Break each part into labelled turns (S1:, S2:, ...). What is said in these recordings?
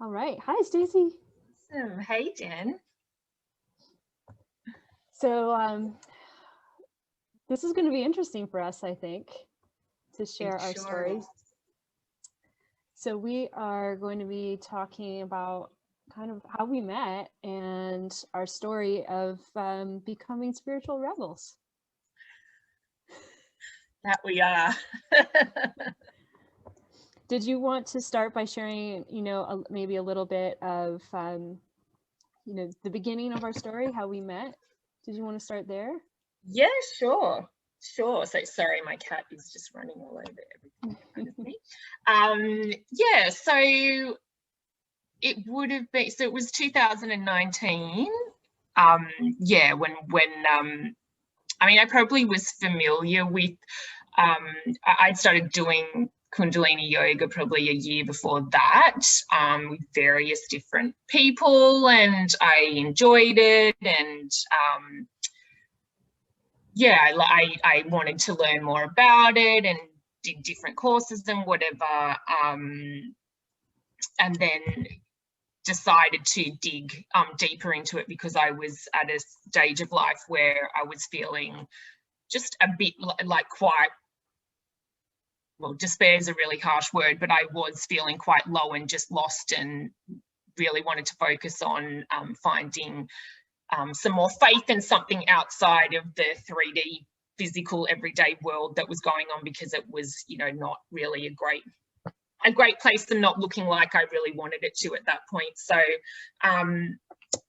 S1: All right. Hi, Stacey.
S2: Awesome. Hey, Jen.
S1: So this is going to be interesting for us, I think, to
S2: It
S1: share our
S2: sure
S1: stories.
S2: is.
S1: So we are going to be talking about kind of how we met and our story of becoming spiritual rebels.
S2: That we are.
S1: Did you want to start by sharing, maybe a little bit of, the beginning of our story, how we met? Did you want to start there?
S2: Yeah, sure. Sure. So sorry, my cat is just running all over everything in front of me. Yeah, so it would have been, so it was 2019. Yeah, when I mean, I probably was familiar with, I'd started doing kundalini yoga probably a year before that, with various different people, and I enjoyed it. And yeah, I wanted to learn more about it and did different courses and whatever. And then decided to dig deeper into it because I was at a stage of life where I was feeling just a bit like quite, well, despair is a really harsh word, but I was feeling quite low and just lost, and really wanted to focus on finding some more faith in something outside of the 3D physical everyday world that was going on, because it was, not really a great place and not looking like I really wanted it to at that point. So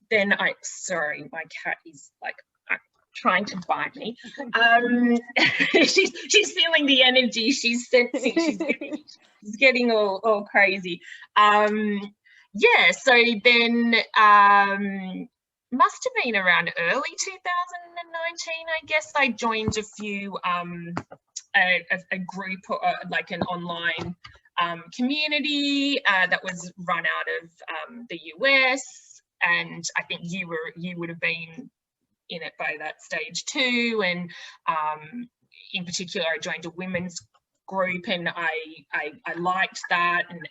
S2: then sorry, my cat is like trying to bite me. She's feeling the energy, she's sensing, she's getting all crazy. Yeah, so then must have been around early 2019, I guess. I joined a few a group, like an online community that was run out of the US, and I think you would have been in it by that stage too. And in particular, I joined a women's group, and I liked that, and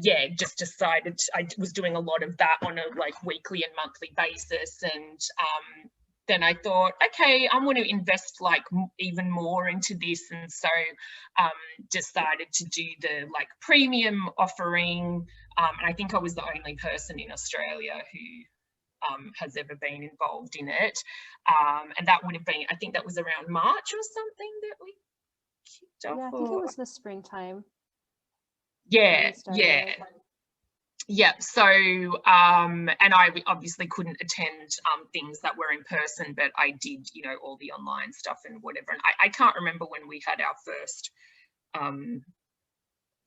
S2: yeah, just decided I was doing a lot of that on a like weekly and monthly basis. And then I thought, okay, I'm going to invest like even more into this, and so decided to do the like premium offering. And I think I was the only person in Australia who has ever been involved in it. And that would have been, I think that was around March or something that we kicked off.
S1: Yeah, I think it was the springtime.
S2: Yeah. So and I obviously couldn't attend things that were in person, but I did, all the online stuff and whatever. And I can't remember when we had our first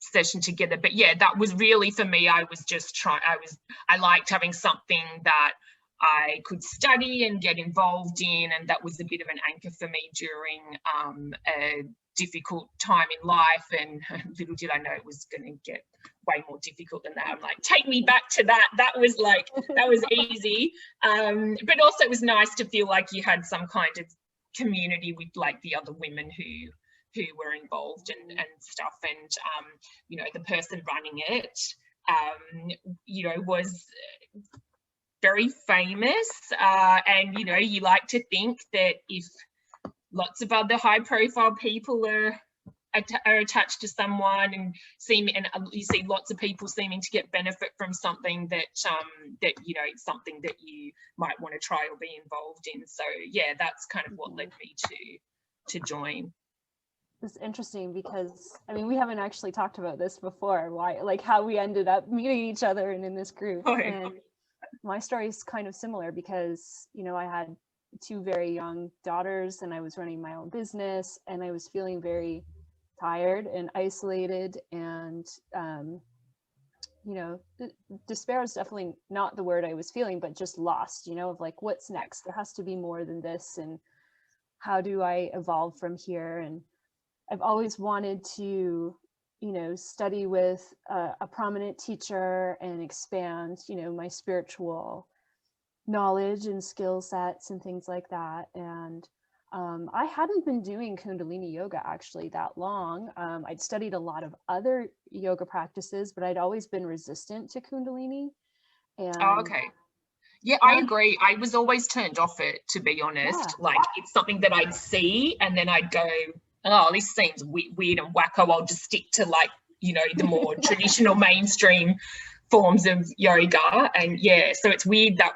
S2: session together, but yeah, that was really, for me, I was just I liked having something that I could study and get involved in, and that was a bit of an anchor for me during a difficult time in life. And little did I know it was going to get way more difficult than that. I'm like, take me back to that. That was easy. But also it was nice to feel like you had some kind of community with like the other women who were involved and stuff. And the person running it was very famous, and you like to think that if lots of other high profile people are attached to someone, and you see lots of people seeming to get benefit from something, that it's something that you might want to try or be involved in. So yeah, that's kind of what led me to join.
S1: It's interesting because we haven't actually talked about this before, how we ended up meeting each other and in this group. And my story is kind of similar because I had two very young daughters, and I was running my own business, and I was feeling very tired and isolated, and despair is definitely not the word I was feeling, but just lost, of like, what's next? There has to be more than this, and how do I evolve from here? And I've always wanted to, study with a prominent teacher and expand, my spiritual knowledge and skill sets and things like that. And I hadn't been doing kundalini yoga actually that long. I'd studied a lot of other yoga practices, but I'd always been resistant to kundalini. And
S2: oh, okay. Yeah, I agree. I was always turned off it, to be honest.
S1: Yeah.
S2: Like, it's something that I'd see and then I'd go, oh, this seems weird and wacko. I'll just stick to, like, you know, the more traditional mainstream forms of yoga. And yeah, so it's weird that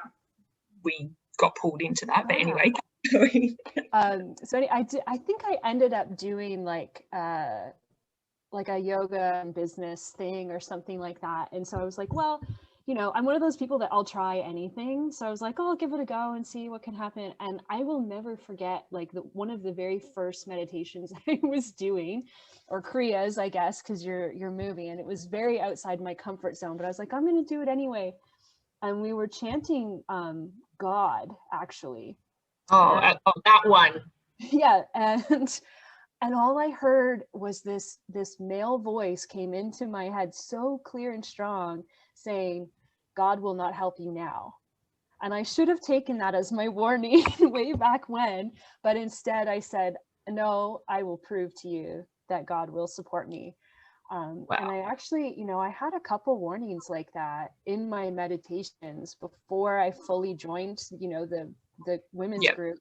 S2: we got pulled into that. But anyway.
S1: So I think I ended up doing like a yoga and business thing or something like that. And so I was like, well, you know, I'm one of those people that I'll try anything. So I was like, oh, I'll give it a go and see what can happen. And I will never forget, like, one of the very first meditations I was doing, or kriyas, I guess, because you're moving, and it was very outside my comfort zone. But I was like, I'm going to do it anyway. And we were chanting God, actually.
S2: Oh, that one.
S1: Yeah, and all I heard was this male voice came into my head so clear and strong, saying, God will not help you now. And I should have taken that as my warning way back when, but instead I said, no, I will prove to you that God will support me.
S2: Wow.
S1: And I actually, you know, I had a couple warnings like that in my meditations before I fully joined, you know, the women's group.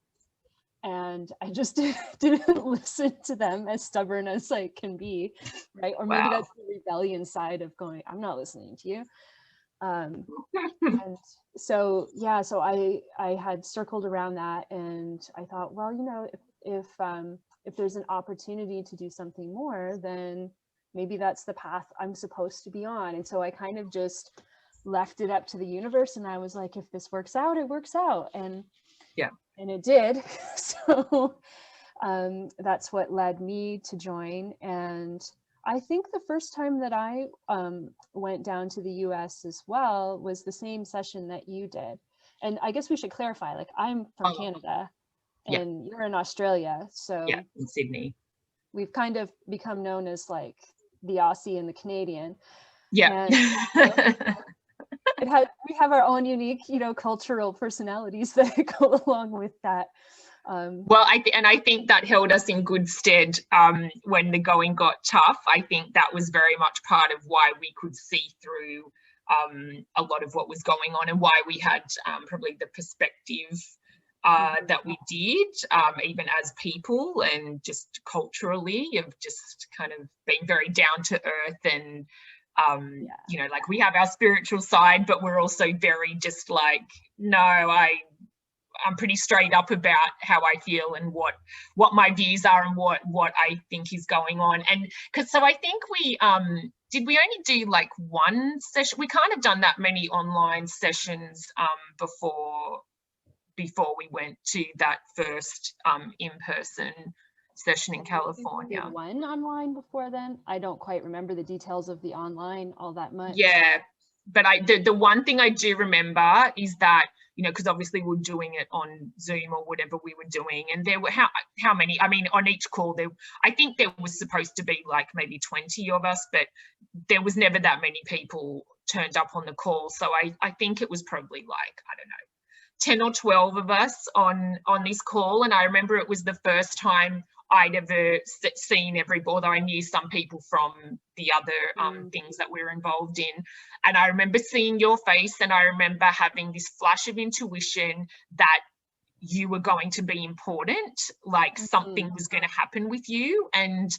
S1: And I just didn't listen to them, as stubborn as I can be, right? Or maybe that's the rebellion side of going, I'm not listening to you. And so, yeah, so I had circled around that, and I thought, well, you know, if there's an opportunity to do something more, then maybe that's the path I'm supposed to be on. And so I kind of just left it up to the universe, and I was like, if this works out, it works out. And it did. So that's what led me to join. And I think the first time that I went down to the US as well was the same session that you did. And I guess we should clarify, like, I'm from Canada and you're in Australia. So
S2: in Sydney.
S1: We've kind of become known as like the Aussie and the Canadian.
S2: Yeah.
S1: And, we have our own unique, you know, cultural personalities that go along with that.
S2: Well, I think that held us in good stead when the going got tough. I think that was very much part of why we could see through a lot of what was going on, and why we had probably the perspective that we did, even as people, and just culturally, of just kind of being very down to earth. And you know, like, we have our spiritual side, but we're also very just like, no, I'm pretty straight up about how I feel and what my views are and what I think is going on. And so I think we did we only do like one session? We can't have done that many online sessions before we went to that first in-person session in California.
S1: One online before then. I don't quite remember the details of the online all that much.
S2: Yeah, but the one thing I do remember is that, you know, because obviously we're doing it on Zoom or whatever we were doing, and there were how many? I mean, on each call I think there was supposed to be like maybe 20 of us, but there was never that many people turned up on the call. So I think it was probably like, I don't know, 10 or 12 of us on this call. And I remember it was the first time I'd ever seen everybody, although I knew some people from the other things that we were involved in. And I remember seeing your face, and I remember having this flash of intuition that you were going to be important, like something was going to happen with you. And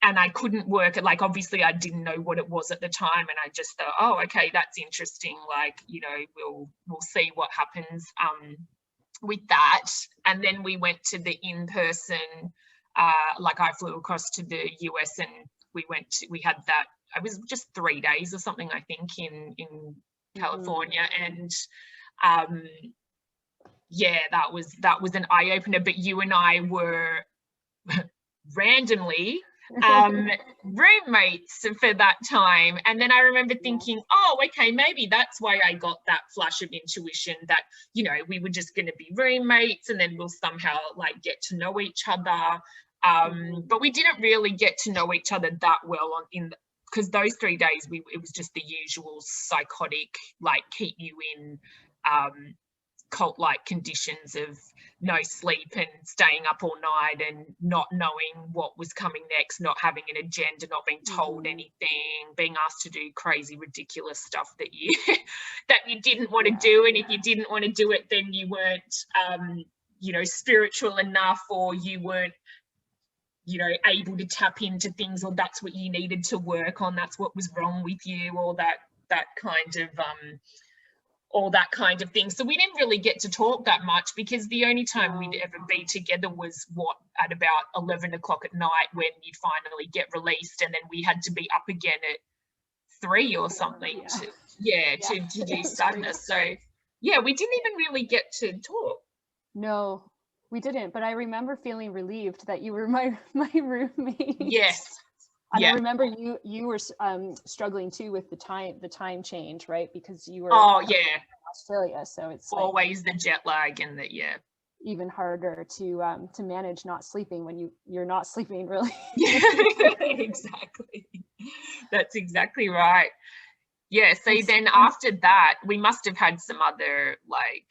S2: I couldn't work it. Like, obviously I didn't know what it was at the time, and I just thought, oh, okay, that's interesting. Like, you know, we'll see what happens with that. And then we went to the in-person, like, I flew across to the US, and we had that, it was just 3 days or something, I think, in California. And yeah, that was an eye-opener. But you and I were randomly roommates for that time. And then I remember thinking, oh, okay, maybe that's why I got that flash of intuition that, you know, we were just going to be roommates, and then we'll somehow like get to know each other. But we didn't really get to know each other that well because those 3 days it was just the usual psychotic, like, keep you in cult-like conditions of no sleep and staying up all night and not knowing what was coming next, not having an agenda, not being told anything, being asked to do crazy, ridiculous stuff that you that you didn't want to do. And if you didn't want to do it, then you weren't, you know, spiritual enough, or you weren't, you know, able to tap into things, or that's what you needed to work on, that's what was wrong with you, or that kind of all that kind of thing. So we didn't really get to talk that much, because the only time we'd ever be together was at about 11 o'clock at night, when you'd finally get released, and then we had to be up again at 3 or something to do sadness. So yeah, we didn't even really get to talk.
S1: No, we didn't, but I remember feeling relieved that you were my roommate.
S2: Yes.
S1: And I remember you were struggling too with the time change, right? Because you were in Australia, so it's
S2: always like the jet lag, and that
S1: even harder to manage not sleeping when you're not sleeping really.
S2: Exactly. That's exactly right. Yeah. So then after that, we must have had some other like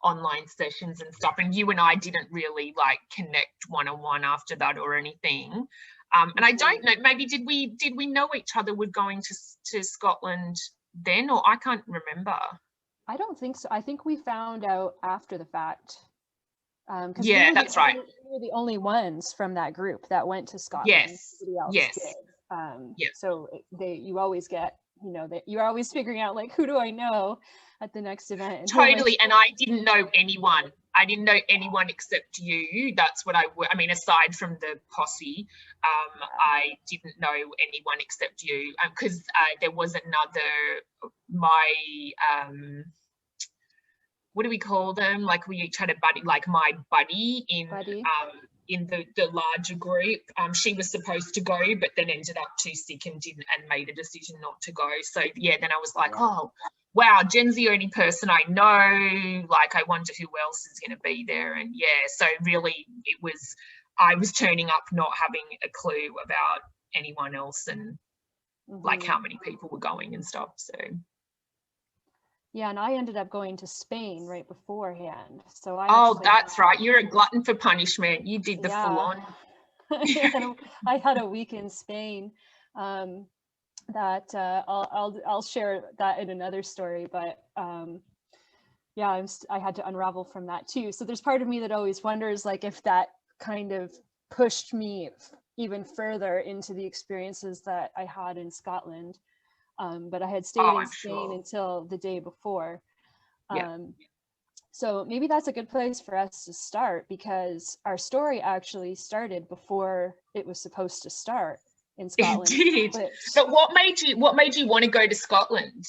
S2: online sessions and stuff, and you and I didn't really like connect one-on-one after that or anything. And I don't know, maybe did we know each other were going to Scotland then, or I can't remember.
S1: I don't think so. I think we found out after the fact.
S2: That's right.
S1: We were the only ones from that group that went to Scotland.
S2: Yes.
S1: Yes. So you always get, you know, that you're always figuring out like, who do I know at the next event?
S2: Totally. And I didn't know anyone. I didn't know anyone except you. That's what I mean, aside from the posse, I didn't know anyone except you, because there was another, what do we call them? Like we each had a buddy, like my buddy in the larger group. She was supposed to go, but then ended up too sick and made a decision not to go. So yeah, then I was like, oh, wow, Jen's the only person I know. Like, I wonder who else is going to be there. And yeah, so really I was turning up not having a clue about anyone else, and like how many people were going and stuff. So
S1: yeah, and I ended up going to Spain right beforehand. So
S2: that's right. You're a glutton for punishment. You did the full on.
S1: I had a week in Spain. That I'll share that in another story, but I had to unravel from that too. So there's part of me that always wonders like if that kind of pushed me even further into the experiences that I had in Scotland. But I had stayed in Spain until the day before. So maybe that's a good place for us to start, because our story actually started before it was supposed to start in Scotland.
S2: It did. But what made you want to go to Scotland?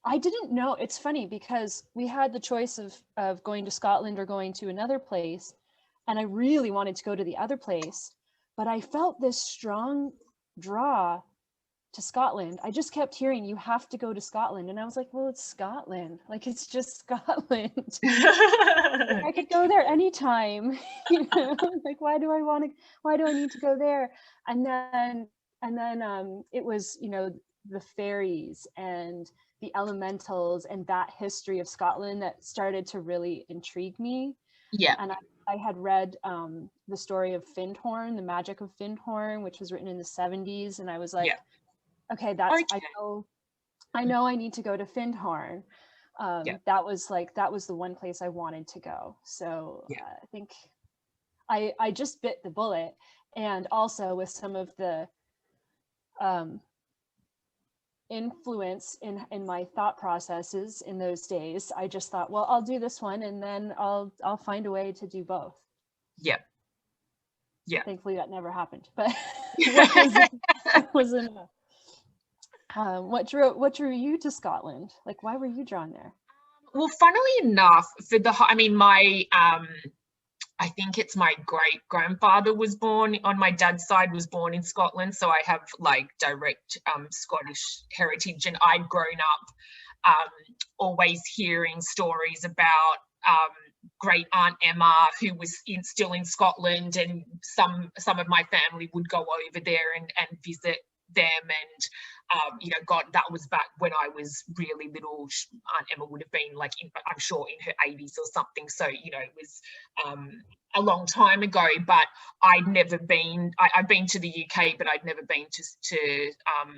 S1: I didn't know. It's funny because we had the choice of going to Scotland or going to another place, and I really wanted to go to the other place, but I felt this strong draw to Scotland. I just kept hearing, you have to go to Scotland, and I was like, well, it's Scotland, like it's just Scotland. Like, I could go there anytime. You know, like why do I need to go there? And then it was, you know, the fairies and the elementals and that history of Scotland that started to really intrigue me. And I had read the story of Findhorn, The Magic of Findhorn, which was written in the 70s, and I was like, okay, I know I need to go to Findhorn. That was the one place I wanted to go. So I think I just bit the bullet. And also with some of the influence in my thought processes in those days, I just thought, well, I'll do this one and then I'll find a way to do both. Thankfully that never happened, but it was enough. What drew you to Scotland? Like, why were you drawn there?
S2: Well, funnily enough, I think it's my great grandfather was born on my dad's side, was born in Scotland. So I have like direct Scottish heritage, and I'd grown up always hearing stories about great Aunt Emma, who was still in Scotland, and some of my family would go over there and visit them. you know, God, that was back when I was really little. Aunt Emma would have been like, I'm sure in her 80s or something. So, you know, it was a long time ago, but I'd never been, I've been to the UK, but I'd never been to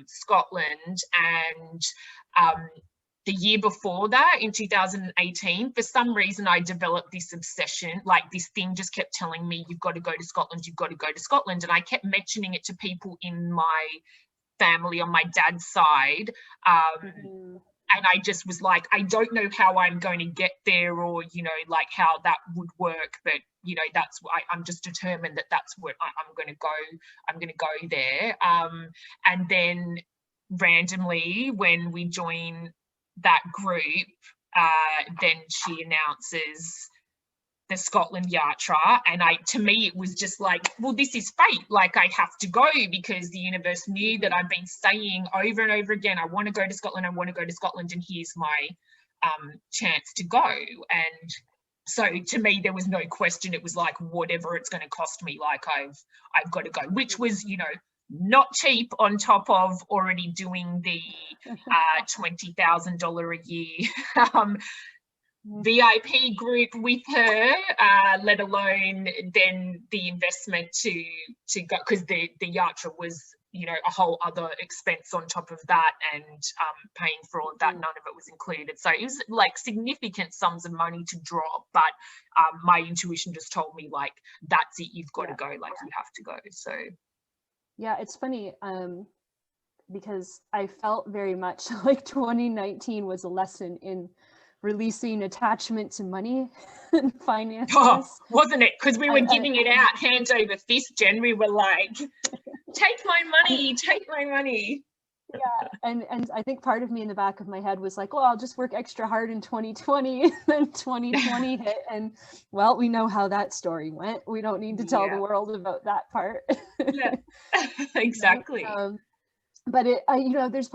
S2: Scotland. And the year before that, in 2018, for some reason, I developed this obsession, like this thing just kept telling me, you've got to go to Scotland, you've got to go to Scotland. And I kept mentioning it to people in my family on my dad's side. And I just was like, I don't know how I'm going to get there, or, you know, like how that would work. But, you know, that's why I'm just determined that that's what I'm going to go. I'm going to go there. And then randomly, when we join that group, then she announces the Scotland Yatra, and to me it was just like, well, this is fate, like I have to go, because the universe knew that I've been saying over and over again, I want to go to Scotland, I want to go to Scotland, and here's my chance to go. And so to me there was no question, it was like, whatever it's going to cost me, like I've got to go, which was, you know, not cheap, on top of already doing the $20,000 a year VIP group with her, let alone then the investment to go, because the Yatra was, you know, a whole other expense on top of that, and paying for all of that, none of it was included. So it was like significant sums of money to drop, but my intuition just told me, like, that's it, you've got to go, like you have to go. So
S1: yeah, it's funny because I felt very much like 2019 was a lesson in releasing attachment to money and finances.
S2: Oh, wasn't it? Because we were giving it out hand over fist, Jen. We were like, take my money, take my money.
S1: Yeah, and I think part of me in the back of my head was like, well, I'll just work extra hard in 2020, and then 2020 hit, and well, we know how that story went. We don't need to tell the world about that part.
S2: Yeah, exactly.
S1: But you know, there's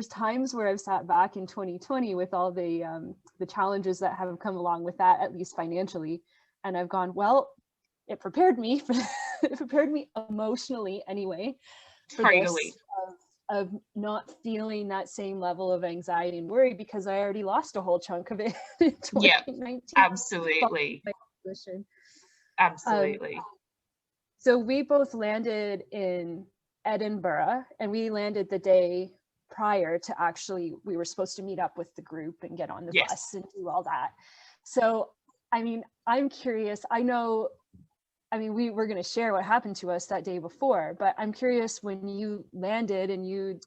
S1: times where I've sat back in 2020 with all the challenges that have come along with that, at least financially, and I've gone, well, it prepared me emotionally anyway, for
S2: totally.
S1: this, of not feeling that same level of anxiety and worry, because I already lost a whole chunk of it in 2019.
S2: Yeah, absolutely. Absolutely.
S1: So we both landed in Edinburgh, and we landed the day prior to, actually, we were supposed to meet up with the group and get on the bus and do all that. So, I mean, I'm curious. I know, I mean, we were going to share what happened to us that day before, but I'm curious, when you landed and you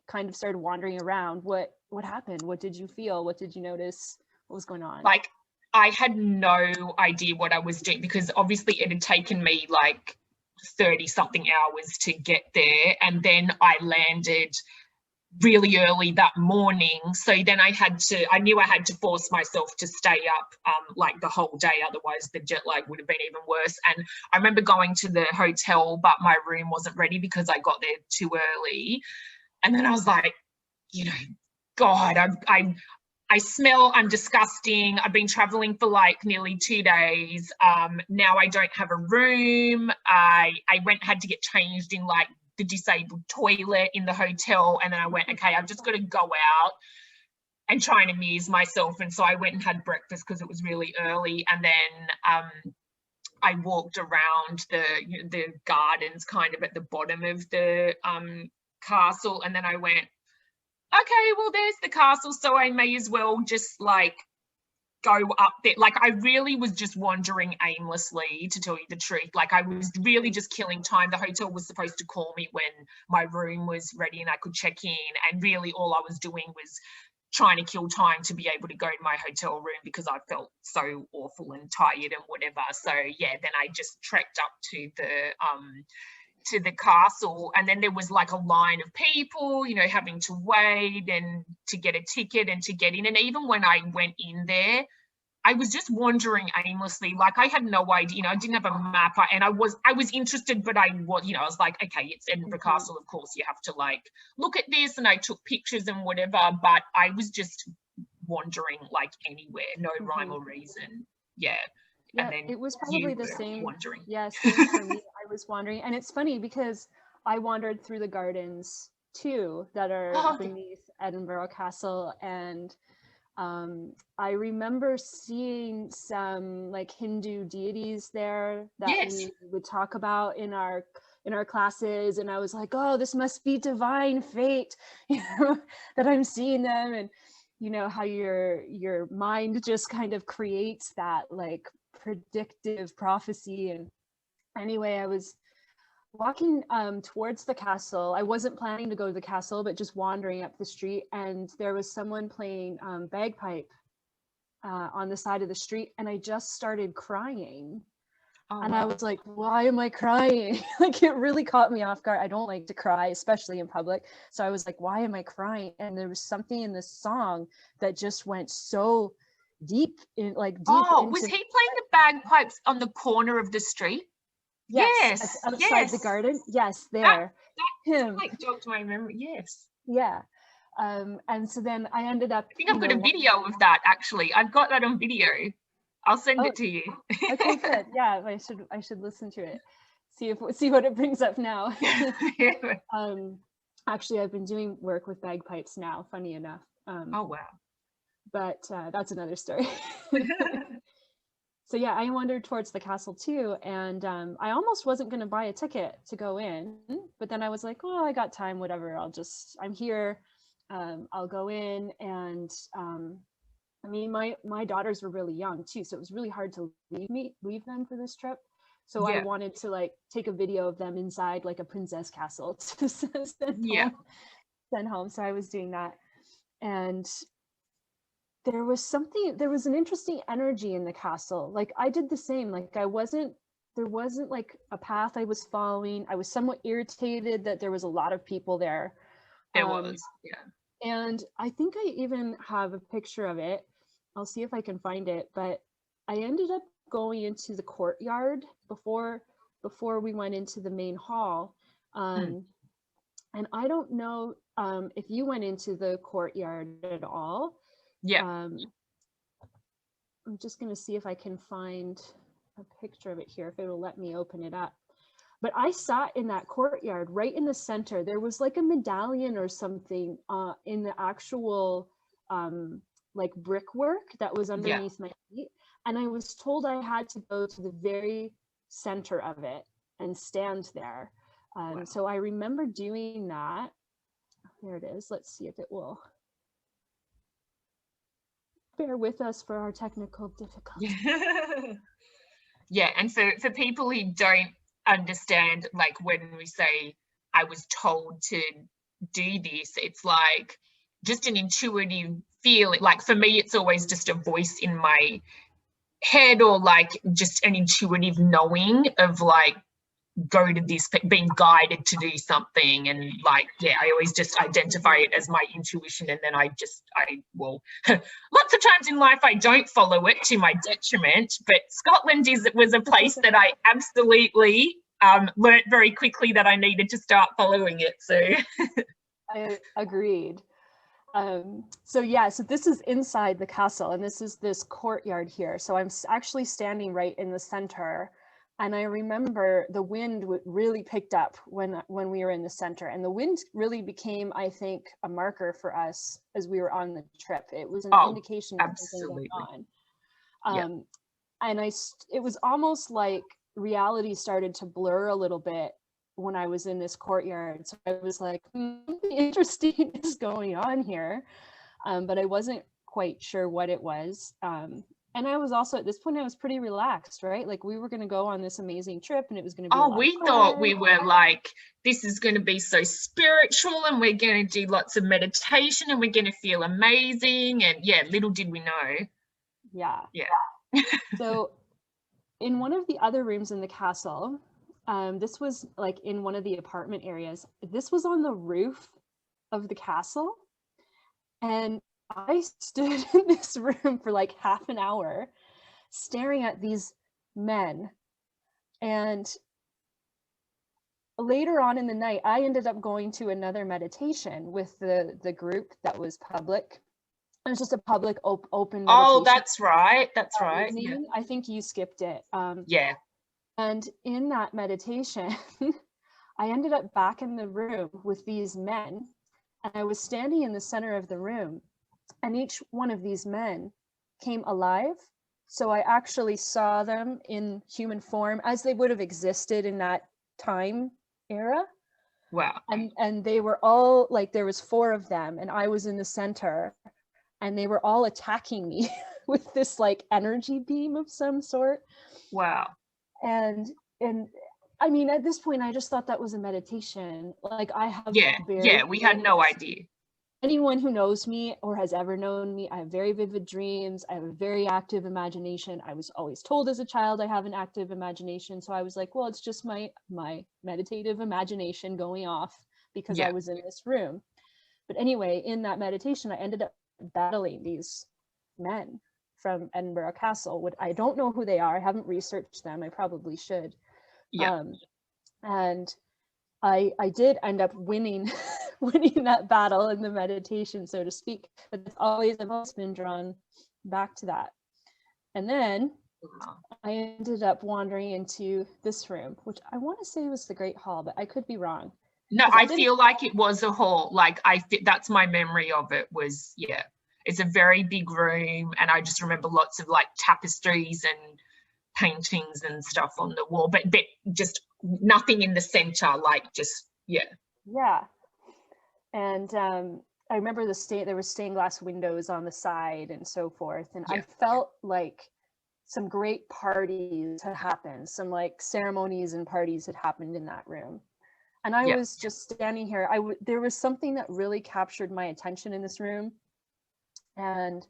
S1: kind of started wandering around, what happened? What did you feel? What did you notice? What was going on?
S2: Like, I had no idea what I was doing, because obviously it had taken me like 30 something hours to get there, and then I landed really early that morning. So then I knew I had to force myself to stay up like the whole day, otherwise the jet lag would have been even worse. And I remember going to the hotel, but my room wasn't ready because I got there too early. And then I was like, you know, God, I smell, I'm disgusting. I've been traveling for like nearly 2 days. Now I don't have a room. I had to get changed in like the disabled toilet in the hotel. And then I went, okay, I've just got to go out and try and amuse myself. And so I went and had breakfast because it was really early. And then I walked around the gardens kind of at the bottom of the castle. And then I went, okay, well, there's the castle, so I may as well just like go up there. Like, I really was just wandering aimlessly, to tell you the truth. Like, I was really just killing time. The hotel was supposed to call me when my room was ready and I could check in, and really all I was doing was trying to kill time to be able to go to my hotel room, because I felt so awful and tired and whatever. So yeah, then I just trekked up to the castle, and then there was like a line of people, you know, having to wait and to get a ticket and to get in. And even when I went in there, I was just wandering aimlessly. Like, I had no idea, you know, I didn't have a map, and I was interested, but I was, you know, I was like, okay, it's Edinburgh Castle, of course you have to like look at this, and I took pictures and whatever, but I was just wandering like anywhere, no rhyme or reason. Yeah.
S1: Yeah,
S2: and then
S1: it was probably the same.
S2: Wandering.
S1: Yeah, same for me. I was wandering, and it's funny because I wandered through the gardens two that are beneath Edinburgh Castle, and I remember seeing some like Hindu deities there that we would talk about in our classes, and I was like, oh, this must be divine fate, you know, that I'm seeing them. And you know how your mind just kind of creates that like predictive prophecy. And anyway, I was walking towards the castle. I wasn't planning to go to the castle, but just wandering up the street, and there was someone playing bagpipe on the side of the street, and I just started crying. And I was like, why am I crying? Like, it really caught me off guard. I don't like to cry, especially in public. So I was like, why am I crying? And there was something in this song that just went so deep in, like deep.
S2: Oh, was he playing the bagpipes on the corner of the street?
S1: Yes, outside the garden. Yes, there.
S2: That him. Like jogged my memory. Yes.
S1: Yeah. And so then I ended up.
S2: I think I've got a video of that. Actually, I've got that on video. I'll send it to you.
S1: Okay, good. Yeah, I should listen to it. See what it brings up now. Actually, I've been doing work with bagpipes now. Funny enough.
S2: Oh wow.
S1: But that's another story. So yeah, I wandered towards the castle too, and I almost wasn't going to buy a ticket to go in, but then I was like, oh, I got time, whatever. I'm here. I'll go in. And I mean, my daughters were really young too, so it was really hard to leave them for this trip. So I wanted to like take a video of them inside like a princess castle to send home. So I was doing that, and there was an interesting energy in the castle. Like I did the same. Like there wasn't like a path I was following. I was somewhat irritated that there was a lot of people there.
S2: It was, yeah.
S1: And I think I even have a picture of it. I'll see if I can find it. But I ended up going into the courtyard before we went into the main hall. And I don't know if you went into the courtyard at all.
S2: Yeah.
S1: I'm just going to see if I can find a picture of it here, if it'll let me open it up. But I sat in that courtyard right in the center. There was like a medallion or something in the actual like brickwork that was underneath my feet. And I was told I had to go to the very center of it and stand there. So I remember doing that. There it is. Let's see if it will. Bear with us for our technical difficulties.
S2: Yeah, and for people who don't understand, like when we say I was told to do this, it's like just an intuitive feeling. Like for me, it's always just a voice in my head, or like just an intuitive knowing of like, go to this, being guided to do something. And like, I always just identify it as my intuition, and then I lots of times in life I don't follow it to my detriment, but Scotland was a place that I absolutely learnt very quickly that I needed to start following it. So
S1: I agreed. So this is inside the castle, and this is this courtyard here. So I'm actually standing right in the center. And I remember the wind really picked up when we were in the center, and the wind really became, I think, a marker for us as we were on the trip. It was an indication of something going on. And it was almost like reality started to blur a little bit when I was in this courtyard. So I was like, something interesting is going on here, but I wasn't quite sure what it was. And I was also, at this point, I was pretty relaxed, right? Like we were going to go on this amazing trip, and it was going to be
S2: we thought we were like, this is going to be so spiritual, and we're going to do lots of meditation, and we're going to feel amazing. And little did we know.
S1: Yeah. So in one of the other rooms in the castle, this was like in one of the apartment areas. This was on the roof of the castle. And I stood in this room for like half an hour staring at these men. And later on in the night, I ended up going to another meditation with the group that was public. It was just a public open meditation.
S2: Oh, that's right. That's right.
S1: Yeah. I think you skipped it.
S2: Yeah.
S1: And in that meditation, I ended up back in the room with these men, and I was standing in the center of the room, and each one of these men came alive. So I actually saw them in human form as they would have existed in that time era.
S2: Wow.
S1: And they were all like, there was 4 of them, and I was in the center, and they were all attacking me with this like energy beam of some sort.
S2: Wow.
S1: And I mean, at this point, I just thought that was a meditation. Like, I have
S2: we had no idea.
S1: Anyone who knows me or has ever known me, I have very vivid dreams. I have a very active imagination. I was always told as a child I have an active imagination. So I was like, well, it's just my meditative imagination going off because I was in this room. But anyway, in that meditation, I ended up battling these men from Edinburgh Castle. I don't know who they are. I haven't researched them. I probably should. And I did end up winning that battle in the meditation, so to speak. But I've always been drawn back to that. And then I ended up wandering into this room, which I want to say was the Great Hall, but I could be wrong.
S2: No, I feel like it was a hall. Like that's my memory of it was, it's a very big room, and I just remember lots of like tapestries and paintings and stuff on the wall, but just nothing in the center, like just
S1: and I remember there was stained glass windows on the side and so forth, and I felt like some great parties had happened, some like ceremonies and parties had happened in that room. And I was just standing here. There was something that really captured my attention in this room, and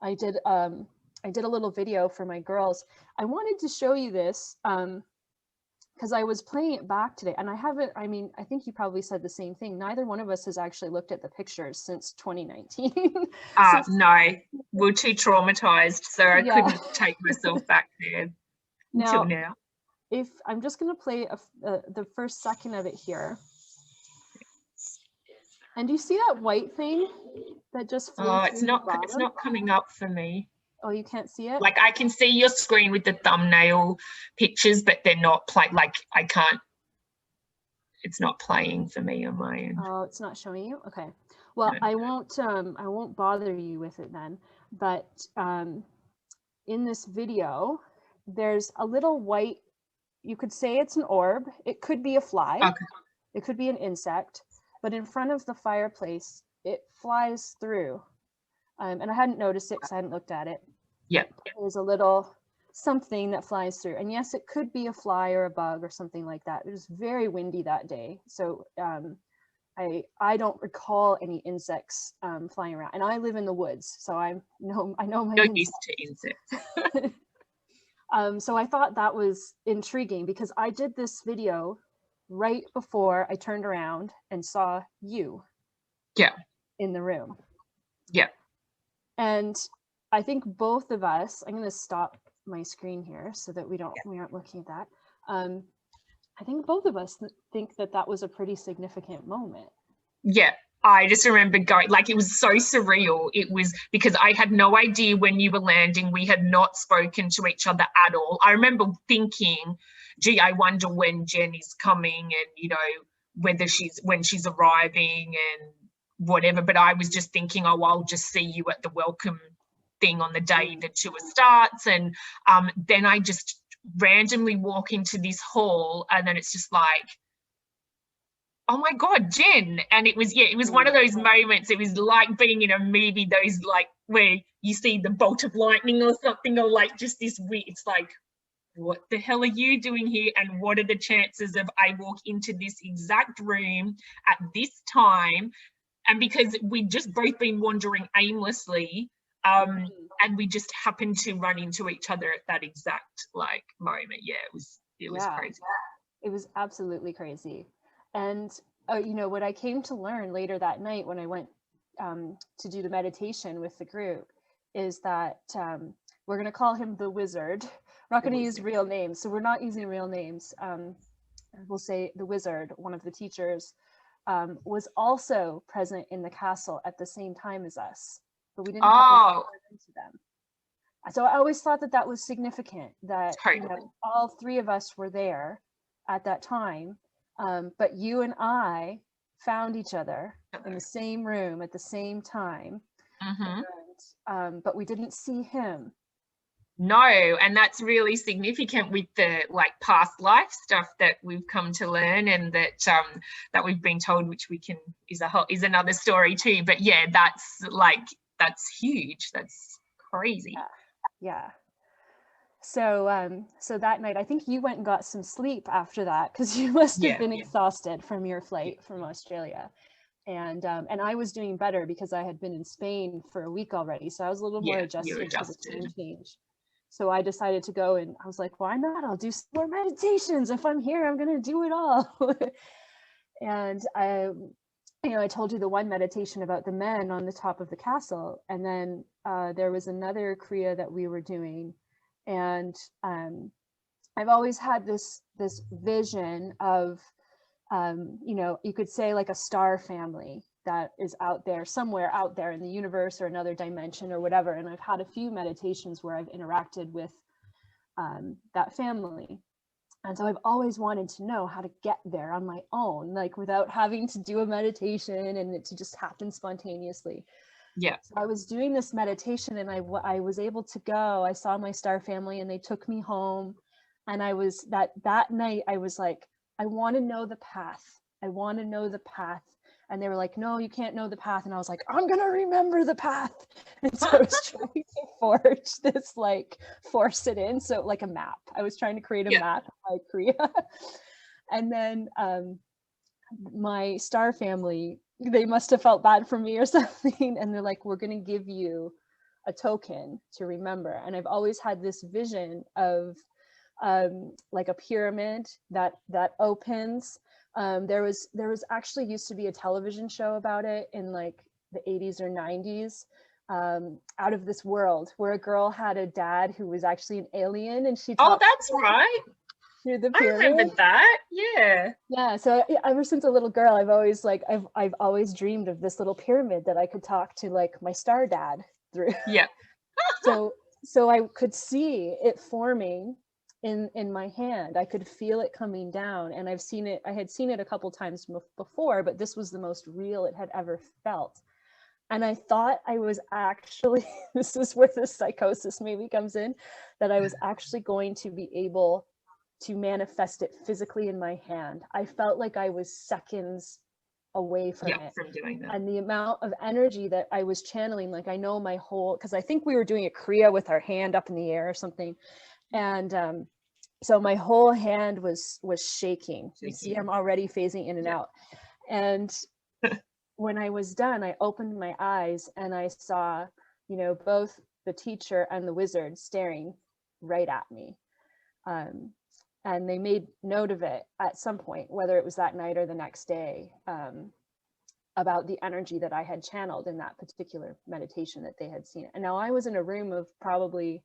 S1: I did a little video for my girls. I wanted to show you this because I was playing it back today, and I think you probably said the same thing. Neither one of us has actually looked at the pictures since 2019.
S2: No, we're too traumatized, so I couldn't take myself back there until now.
S1: If I'm just going to play the first second of it here. And do you see that white thing that just flew through
S2: it's not coming up for me.
S1: Oh, you can't see it?
S2: Like, I can see your screen with the thumbnail pictures, but they're not playing. Like, I can't. It's not playing for me on my end.
S1: Oh, it's not showing you? Okay. Well, I won't bother you with it then. But in this video, there's a little white, you could say it's an orb. It could be a fly.
S2: Okay.
S1: It could be an insect. But in front of the fireplace, it flies through. And I hadn't noticed it because I hadn't looked at it.
S2: Yeah.
S1: There's a little something that flies through. And yes, it could be a fly or a bug or something like that. It was very windy that day. So I don't recall any insects flying around. And I live in the woods, so I know my
S2: You're used to insects.
S1: So I thought that was intriguing because I did this video right before I turned around and saw you in the room.
S2: Yeah.
S1: And I think both of us, I'm going to stop my screen here so that we aren't looking at that. I think both of us think that was a pretty significant moment.
S2: Yeah. I just remember going, like, it was so surreal. It was because I had no idea when you were landing. We had not spoken to each other at all. I remember thinking, gee, I wonder when Jen is coming and, you know, when she's arriving and whatever. But I was just thinking, oh, I'll just see you at the welcome thing on the day the tour starts. And then I just randomly walk into this hall, and then it's just like, oh my God, Jen. And it was one of those moments. It was like being in a movie, those like where you see the bolt of lightning or something, or like just this weird, it's like, what the hell are you doing here? And what are the chances of I walk into this exact room at this time? And because we'd just both been wandering aimlessly, and we just happened to run into each other at that exact like moment. Yeah, it was crazy.
S1: It was absolutely crazy. And you know, what I came to learn later that night when I went to do the meditation with the group is that we're going to call him the wizard. We're not going to use real names, so we're not using real names. We'll say the wizard, one of the teachers, was also present in the castle at the same time as us, but we didn't have to run into them. So I always thought that was significant, that you know, all three of us were there at that time. But you and I found each other in the same room at the same time. And, but we didn't see him.
S2: No, and that's really significant with the like past life stuff that we've come to learn, and that we've been told, which we can is another story too. But yeah, that's huge. That's crazy.
S1: Yeah. So so that night, I think you went and got some sleep after that, because you must have been exhausted from your flight from Australia. And I was doing better because I had been in Spain for a week already, so I was a little more adjusted to the time change. So I decided to go, and I was like, why not? I'll do some more meditations. If I'm here, I'm going to do it all. And I told you the one meditation about the men on the top of the castle. And then there was another Kriya that we were doing. And I've always had this vision of, you could say like a star family that is out there, somewhere out there in the universe or another dimension or whatever. And I've had a few meditations where I've interacted with that family. And so I've always wanted to know how to get there on my own, like without having to do a meditation and it to just happen spontaneously.
S2: Yeah.
S1: So I was doing this meditation, and I was able to go. I saw my star family, and they took me home. And I was that night, I was like, I want to know the path. I want to know the path. And they were like, no, you can't know the path. And I was like, I'm going to remember the path. And so I was trying to force it in. So like a map, I was trying to create a map of my Kriya. And then my star family, they must have felt bad for me or something. And they're like, we're going to give you a token to remember. And I've always had this vision of like a pyramid that opens. There was actually used to be a television show about it in like the 80s or 90s, Out of This World, where a girl had a dad who was actually an alien, and she
S2: talked that's right
S1: through the pyramid.
S2: I remember that. Yeah.
S1: So ever since a little girl, I've always dreamed of this little pyramid that I could talk to like my star dad through.
S2: Yeah.
S1: so I could see it forming in my hand. I could feel it coming down, and I had seen it a couple times before, but this was the most real it had ever felt. And I thought I was actually, this is where the psychosis maybe comes in, that I was actually going to be able to manifest it physically in my hand. I felt like I was seconds away from it.
S2: From doing that.
S1: And the amount of energy that I was channeling, like I know my whole, because I think we were doing a Kriya with our hand up in the air or something. And so my whole hand was shaking. You see, I'm already phasing in and out. And when I was done, I opened my eyes and I saw, both the teacher and the wizard staring right at me. And they made note of it at some point, whether it was that night or the next day, about the energy that I had channeled in that particular meditation that they had seen. And now I was in a room of probably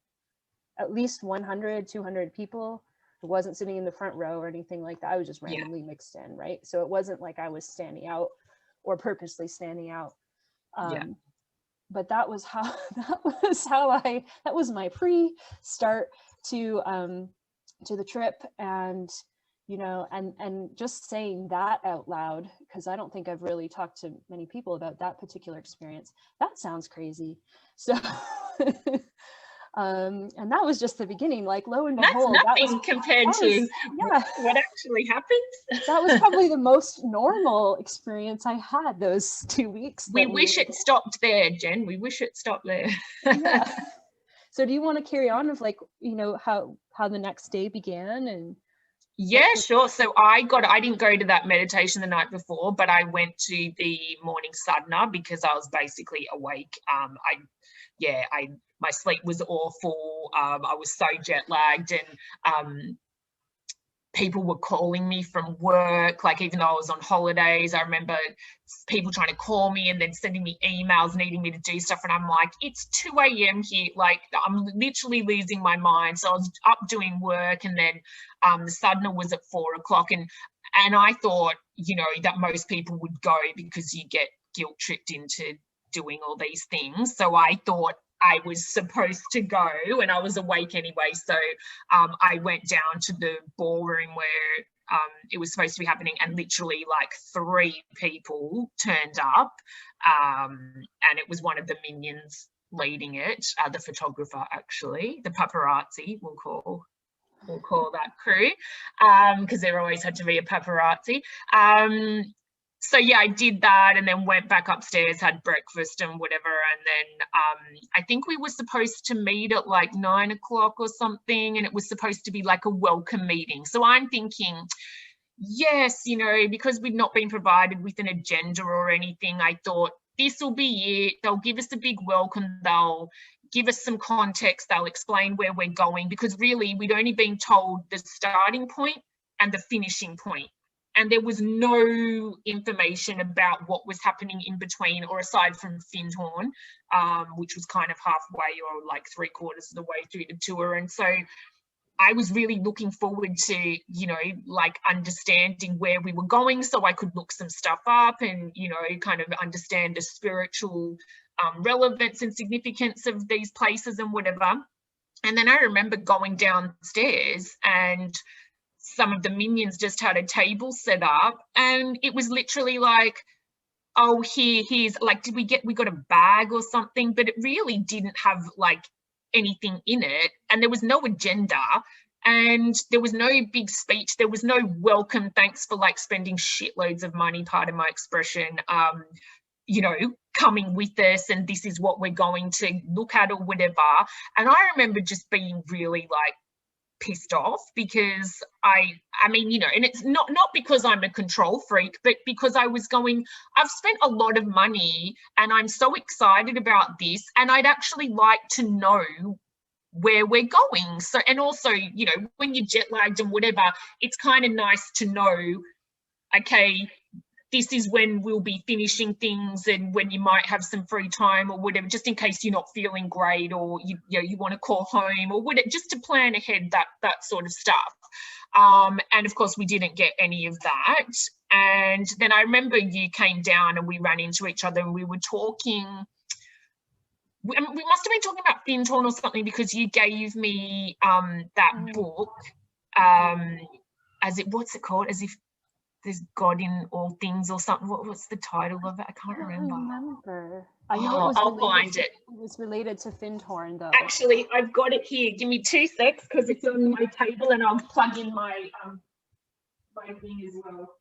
S1: at least 100, 200 people. I wasn't sitting in the front row or anything like that. I was just randomly mixed in, right? So it wasn't like I was standing out or purposely standing out. But that was my pre-start to the trip. And and just saying that out loud, because I don't think I've really talked to many people about that particular experience. That sounds crazy. So and that was just the beginning. Like, lo and behold,
S2: that's nothing compared to what actually happened.
S1: That was probably the most normal experience I had those 2 weeks.
S2: We wish it stopped there, Jen. We wish it stopped there.
S1: So do you want to carry on of like, how the next day began? And
S2: yeah, sure. So I didn't go to that meditation the night before, but I went to the morning sadhana because I was basically awake. My sleep was awful. I was so jet lagged, and people were calling me from work, like even though I was on holidays. I remember people trying to call me and then sending me emails needing me to do stuff, and I'm like, it's 2 a.m. here, like I'm literally losing my mind. So I was up doing work, and then the sadhana was at 4 o'clock, and I thought, that most people would go because you get guilt tripped into doing all these things. So I thought I was supposed to go, and I was awake anyway. So I went down to the ballroom where it was supposed to be happening, and literally like 3 people turned up, and it was one of the minions leading it, the photographer, actually, the paparazzi, we'll call that crew, because there always had to be a paparazzi. So yeah, I did that, and then went back upstairs, had breakfast and whatever, and then I think we were supposed to meet at like 9 o'clock or something, and it was supposed to be like a welcome meeting. So I'm thinking, yes, you know, because we'd not been provided with an agenda or anything, I thought this will be it. They'll give us a big welcome, they'll give us some context, they'll explain where we're going, because really we'd only been told the starting point and the finishing point, and there was no information about what was happening in between, or aside from Findhorn, which was kind of halfway or like 3/4 of the way through the tour. And so I was really looking forward to, you know, like understanding where we were going, so I could look some stuff up and, you know, kind of understand the spiritual relevance and significance of these places and whatever. And then I remember going downstairs, and some of the minions just had a table set up, and it was literally like, oh, here's like, we got a bag or something, but it really didn't have like anything in it, and there was no agenda, and there was no big speech, there was no welcome, thanks for like spending shitloads of money, pardon my expression, you know, coming with us, and this is what we're going to look at or whatever. And I remember just being really like pissed off, because I mean, you know, and it's not because I'm a control freak, but because I was going, I've spent a lot of money and I'm so excited about this, and I'd actually like to know where we're going. So, and also, you know, when you're jet lagged and whatever, it's kind of nice to know, okay, this is when we'll be finishing things, and when you might have some free time or whatever, just in case you're not feeling great, or you want to call home or whatever, just to plan ahead, that sort of stuff. And of course we didn't get any of that. And then I remember you came down and we ran into each other, and we were talking, we must have been talking about Findhorn or something, because you gave me that book, what's it called, as if there's God in all things or something. What's the title of it? I can't remember.
S1: I know
S2: I'll find it.
S1: It was related to Findhorn, though.
S2: Actually, I've got it here. Give me 2 secs, because it's on my table, and I'll plug in my my thing as well.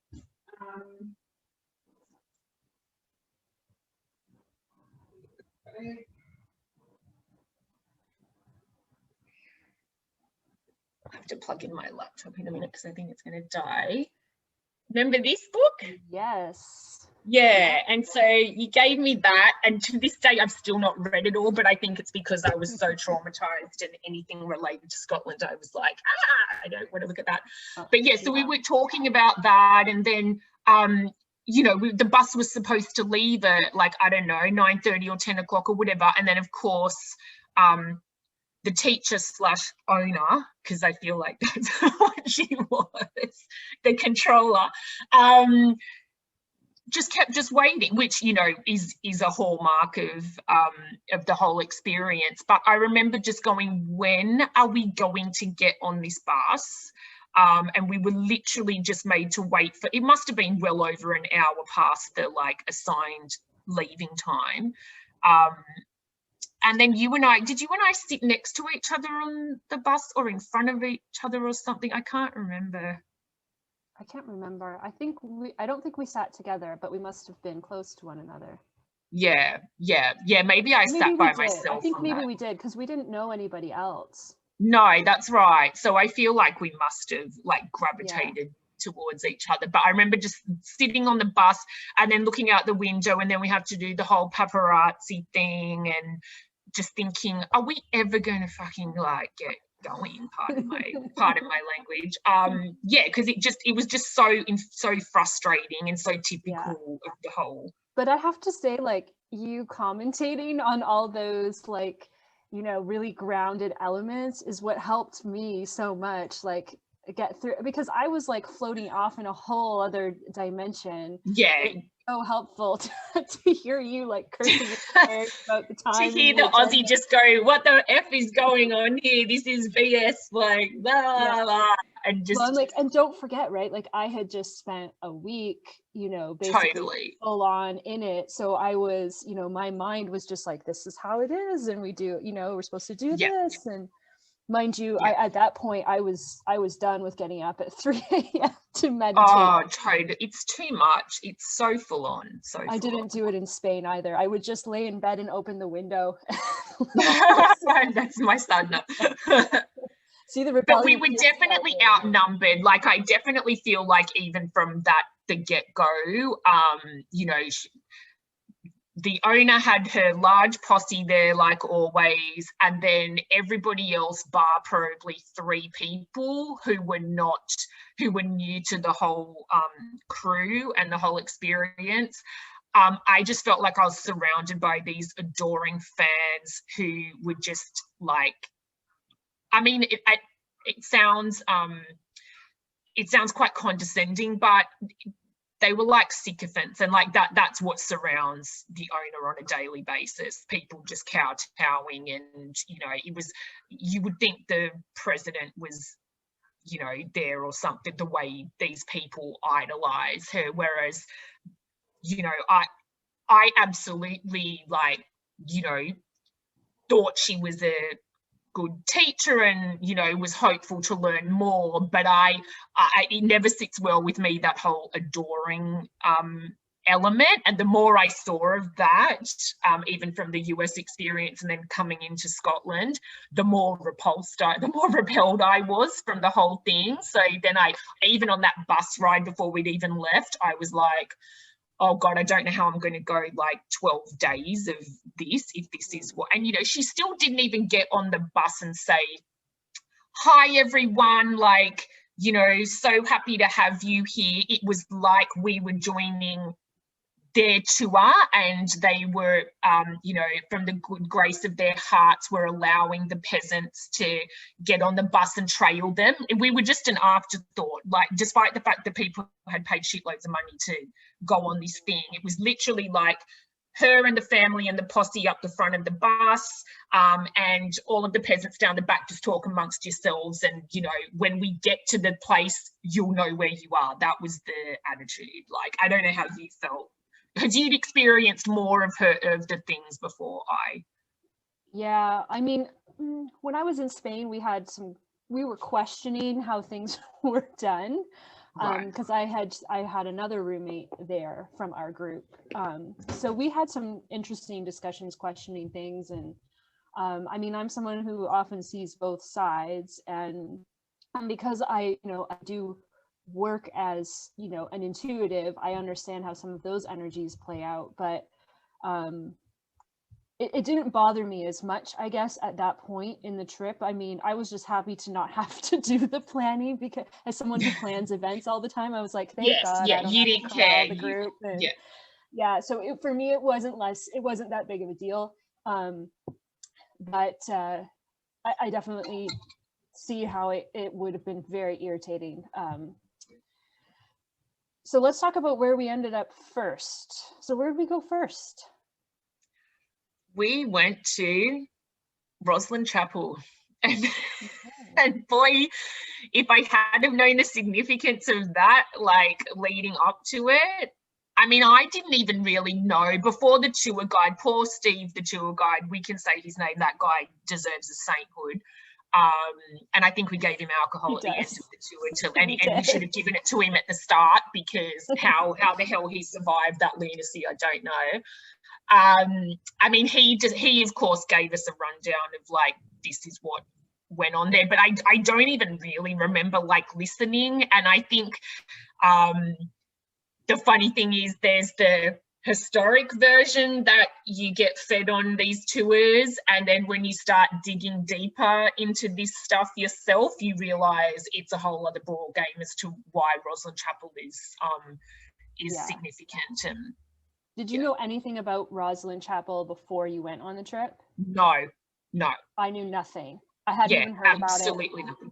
S2: I have to plug in my laptop in a minute, because I think it's going to die. Remember this book?
S1: Yes.
S2: Yeah, and so you gave me that, and to this day I've still not read it all, but I think it's because I was so traumatized, and anything related to Scotland I was like, I don't want to look at that. But yeah, so we were talking about that, and then you know, the bus was supposed to leave at like, I don't know, 9:30 or 10 o'clock or whatever, and then of course the teacher / owner, because I feel like that's what she was, the controller, just kept waiting, which, you know, is a hallmark of the whole experience. But I remember just going, when are we going to get on this bus? And we were literally just made to wait for, it must have been well over an hour past the like assigned leaving time. And then did you and I sit next to each other on the bus, or in front of each other or something? I can't remember.
S1: I can't remember. I don't think we sat together, but we must have been close to one another.
S2: Yeah. Maybe I sat by myself.
S1: I think maybe we did, because we didn't know anybody else.
S2: No, that's right. So I feel like we must have like gravitated towards each other. But I remember just sitting on the bus and then looking out the window, and then we have to do the whole paparazzi thing, and just thinking, are we ever going to fucking like get going? Pardon my language. Yeah, because it was just so frustrating and so typical of the whole.
S1: But I have to say, like, you commentating on all those like, you know, really grounded elements is what helped me so much, like, get through, because I was like floating off in a whole other dimension.
S2: Yeah,
S1: so helpful to hear you like cursing about the time.
S2: To hear the Aussie just go, what the F is going on here? This is BS, like, blah, blah. And just
S1: well, like, and don't forget, right? Like I had just spent a week, basically
S2: totally
S1: full on in it. So I was, my mind was just like, this is how it is. And we do, we're supposed to do this. And mind you, at that point, I was done with getting up at 3 a.m. to meditate.
S2: Oh, totally. It's too much. It's so full on.
S1: I didn't do it in Spain either. I would just lay in bed and open the window.
S2: That's my son.
S1: See the rebellion.
S2: But we were definitely outnumbered. Like I definitely feel like even from the get-go, the owner had her large posse there, like always, and then everybody else, bar probably 3 people who were new to the whole crew and the whole experience. I just felt like I was surrounded by these adoring fans who would just like, I mean, it sounds quite condescending, but they were like sycophants, and like that's what surrounds the owner on a daily basis. People just kowtowing, and you would think the president was there or something, the way these people idolize her, whereas I absolutely thought she was a good teacher and was hopeful to learn more, but it never sits well with me, that whole adoring element. And the more I saw of that, even from the US experience and then coming into Scotland, the more repelled I was from the whole thing. So then even on that bus ride before we'd even left, I was like, oh God, I don't know how I'm going to go like 12 days of this, if this is what, and she still didn't even get on the bus and say, hi everyone, like, so happy to have you here. It was like we were joining their tour, and they were, from the good grace of their hearts, were allowing the peasants to get on the bus and trail them. We were just an afterthought, like, despite the fact that people had paid shitloads of money to go on this thing. It was literally like her and the family and the posse up the front of the bus, and all of the peasants down the back, just talk amongst yourselves. And, when we get to the place, you'll know where you are. That was the attitude. Like, I don't know how you felt. Because you'd experienced more of the things before
S1: Yeah, I mean, when I was in Spain, we were questioning how things were done, because I had another roommate there from our group, so we had some interesting discussions questioning things. And I mean, I'm someone who often sees both sides, and because I do work as an intuitive, I understand how some of those energies play out, but it didn't bother me as much, I guess, at that point in the trip. I mean, I was just happy to not have to do the planning, because as someone who plans events all the time, I was like, thank God I don't
S2: you
S1: have
S2: didn't
S1: to
S2: care.
S1: call the group. So for me, it wasn't that big of a deal, but I definitely see how it would have been very irritating. So let's talk about where we ended up first. So where did we go first?
S2: We went to Rosslyn Chapel. And boy, if I had have known the significance of that, like leading up to it, I mean, I didn't even really know before the tour guide, poor Steve, the tour guide, we can say his name, that guy deserves a sainthood. And I think we gave him alcohol at the end of the tour, and we should have given it to him at the start, because how the hell he survived that lunacy, I don't know. I mean, he of course gave us a rundown of like, this is what went on there, but I don't even really remember like listening. And I think the funny thing is, there's the historic version that you get fed on these tours, and then when you start digging deeper into this stuff yourself, you realize it's a whole other ball game as to why Rosslyn Chapel is significant.
S1: Did you know anything about Rosslyn Chapel before you went on the trip?
S2: No.
S1: I knew nothing. I hadn't even heard about it.
S2: Absolutely nothing.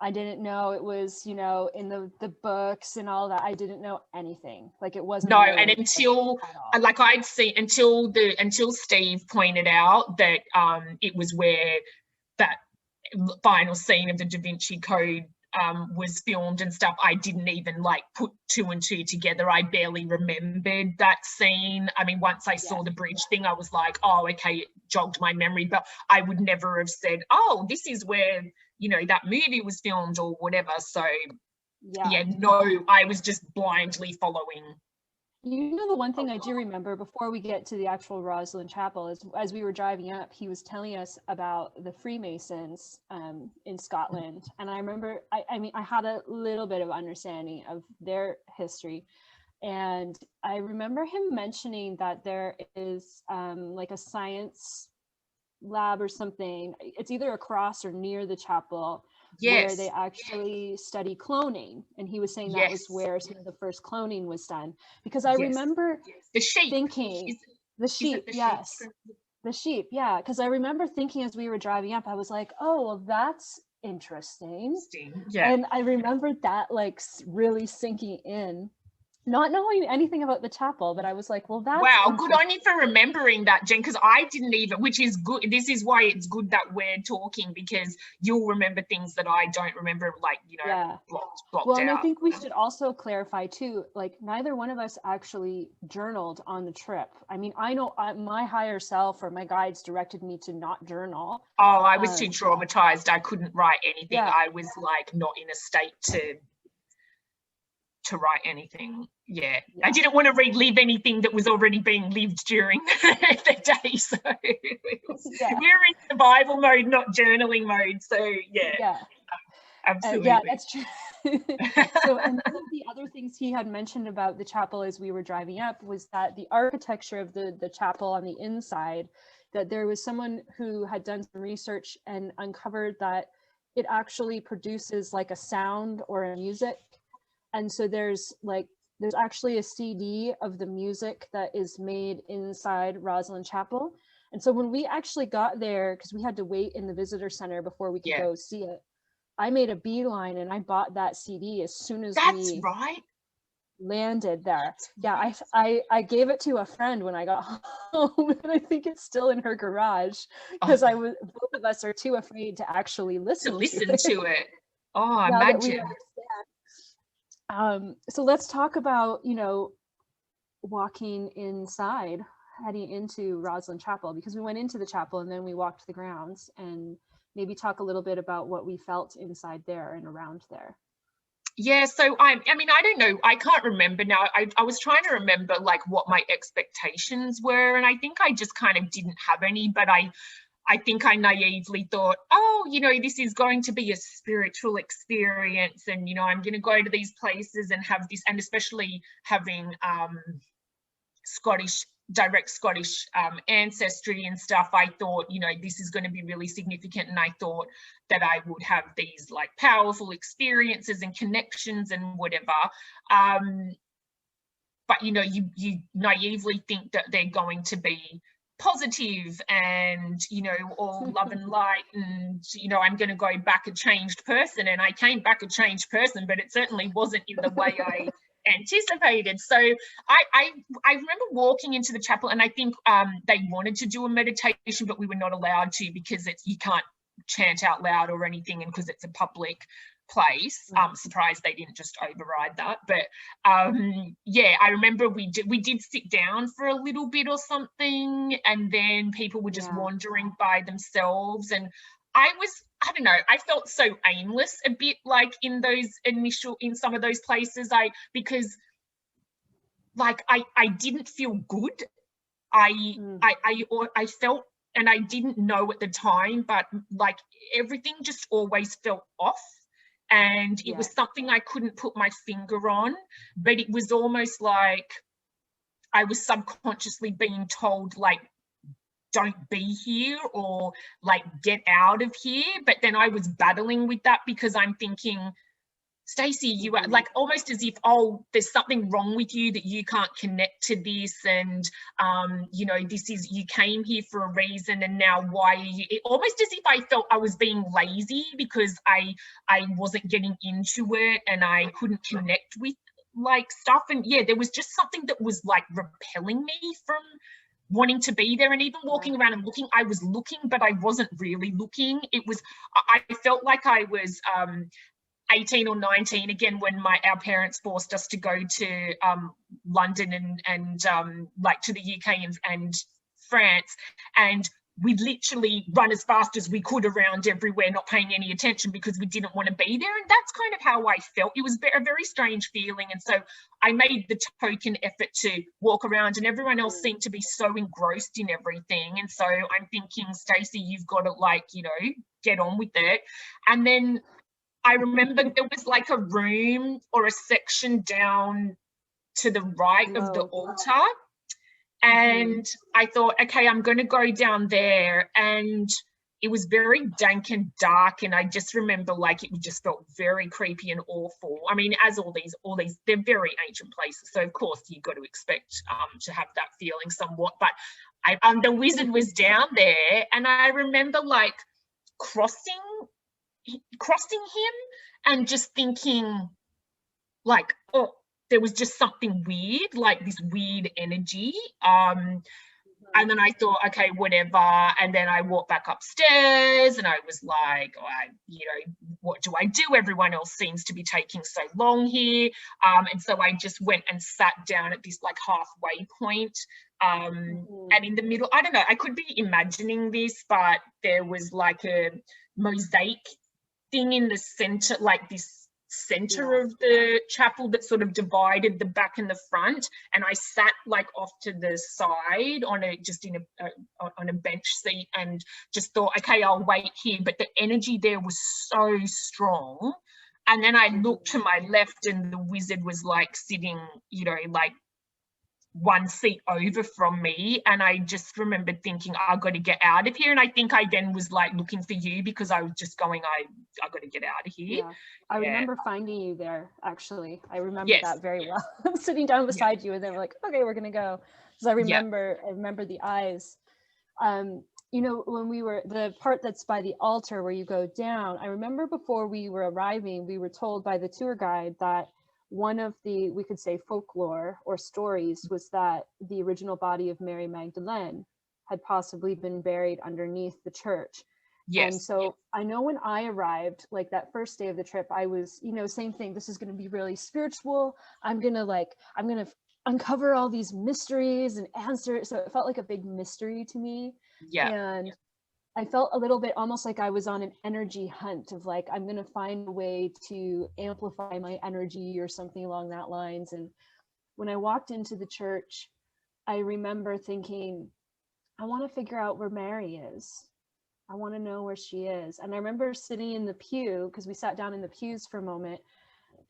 S1: I didn't know it was, you know, in the books and all that. I didn't know anything. Like it wasn't.
S2: No, and until like I'd seen until Steve pointed out that it was where that final scene of the Da Vinci Code was filmed and stuff, I didn't even like put two and two together. I barely remembered that scene. I mean, once I saw the bridge thing, I was like, oh, okay, it jogged my memory, but I would never have said, oh, this is where, you know, that movie was filmed or whatever. So yeah, no, I was just blindly following.
S1: You know, the one thing I do remember before we get to the actual Rosslyn Chapel is as we were driving up, he was telling us about the Freemasons in Scotland. And I remember, I mean, I had a little bit of understanding of their history. And I remember him mentioning that there is like a science lab or something. It's either across or near the chapel. Where they actually study cloning, and he was saying that was where some of the first cloning was done. Because I remember
S2: the sheep
S1: thinking, the sheep, the sheep, yeah. Because I remember thinking as we were driving up, I was like, oh, well, that's interesting. And I remembered that like really sinking in. Not knowing anything about the chapel, but I was like, well, that's
S2: wow, good on you for remembering that, Jen, because I didn't even, which is good. This is why it's good that we're talking, because you'll remember things that I don't remember, like, you know, blocked
S1: well,
S2: out.
S1: and I think we should also clarify too, like neither one of us actually journaled on the trip. I mean, I know my higher self or my guides directed me to not journal.
S2: Oh, I was too traumatized. I couldn't write anything. I was like not in a state to write anything. I didn't want to relive anything that was already being lived during the day, so we're in survival mode, not journaling mode. So absolutely.
S1: That's true. So, and one of the other things he had mentioned about the chapel as we were driving up was that the architecture of the chapel on the inside, that there was someone who had done some research and uncovered that it actually produces like a sound or a music. And so there's actually a CD of the music that is made inside Rosslyn Chapel. And so when we actually got there, because we had to wait in the visitor center before we could go see it, I made a beeline and I bought that CD as soon as we landed there. I gave it to a friend when I got home, and I think it's still in her garage because both of us are too afraid to actually listen to it.
S2: Oh, imagine.
S1: So let's talk about, you know, walking inside, heading into Rosslyn Chapel, because we went into the chapel and then we walked the grounds, and maybe talk a little bit about what we felt inside there and around there.
S2: Yeah, so I mean, I don't know, I can't remember now. I was trying to remember like what my expectations were, and I think I just kind of didn't have any, but I think I naively thought, oh, you know, this is going to be a spiritual experience, and, you know, I'm going to go to these places and have this, and especially having direct Scottish ancestry and stuff, I thought, you know, this is going to be really significant, and I thought that I would have these like powerful experiences and connections and whatever. But, you know, you naively think that they're going to be positive and, you know, all love and light, and, you know, I'm going to go back a changed person, and I came back a changed person, but it certainly wasn't in the way I anticipated. So I remember walking into the chapel, and I think they wanted to do a meditation, but we were not allowed to because you can't chant out loud or anything, and because it's a public place. Surprised they didn't just override that, but I remember we did sit down for a little bit or something, and then people were just wandering by themselves, and I don't know, I felt so aimless a bit, like in some of those places, because like I didn't feel good. I felt, and I didn't know at the time, but like everything just always felt off. And it was something I couldn't put my finger on, but it was almost like I was subconsciously being told, like, don't be here, or like get out of here. But then I was battling with that because I'm thinking, Stacey, you are like almost as if, oh, there's something wrong with you that you can't connect to this, and you know, this is, you came here for a reason, and now why are you, almost as if I felt I was being lazy because I wasn't getting into it and I couldn't connect with like stuff. And yeah, there was just something that was like repelling me from wanting to be there. And even walking around and looking, I was looking, but I wasn't really looking. It was, I felt like I was 18 or 19 again when our parents forced us to go to London and like to the UK and France, and we'd literally run as fast as we could around everywhere, not paying any attention because we didn't want to be there. And that's kind of how I felt. It was a very strange feeling. And so I made the token effort to walk around, and everyone else seemed to be so engrossed in everything. And so I'm thinking, Stacey, you've got to, like, you know, get on with it. And then I remember there was like a room or a section down to the right of the altar. And I thought, okay, I'm going to go down there. And it was very dank and dark. And I just remember, like, it just felt very creepy and awful. I mean, as all these, they're very ancient places. So of course you've got to expect to have that feeling somewhat. But the wizard was down there, and I remember like crossing him and just thinking like, oh, there was just something weird, like this weird energy. And then I thought, okay, whatever. And then I walked back upstairs and I was like, oh, you know, what do I do? Everyone else seems to be taking so long here. And so I just went and sat down at this like halfway point. And in the middle, I don't know, I could be imagining this, but there was like a mosaic thing in the center, like this center of the chapel that sort of divided the back and the front, and I sat like off to the side on a bench seat and just thought, okay, I'll wait here. But the energy there was so strong. And then I looked to my left and the wizard was like sitting, you know, like one seat over from me, and I just remembered thinking, I've got to get out of here. And I think I then was like looking for you because I was just going, I got to get out of here.
S1: I remember finding you there, actually. I remember that very well. I'm sitting down beside you, and then we're like, okay, we're gonna go. Because I remember the eyes. You know, when we were, the part that's by the altar where you go down, I remember before we were arriving, we were told by the tour guide that one of the, we could say, folklore or stories was that the original body of Mary Magdalene had possibly been buried underneath the church. And so I know when I arrived, like that first day of the trip, I was, you know, same thing, this is going to be really spiritual. I'm going to uncover all these mysteries and answers. So it felt like a big mystery to me. And I felt a little bit almost like I was on an energy hunt of like, I'm going to find a way to amplify my energy or something along that lines. And when I walked into the church, I remember thinking, I want to figure out where Mary is. I want to know where she is. And I remember sitting in the pew, because we sat down in the pews for a moment,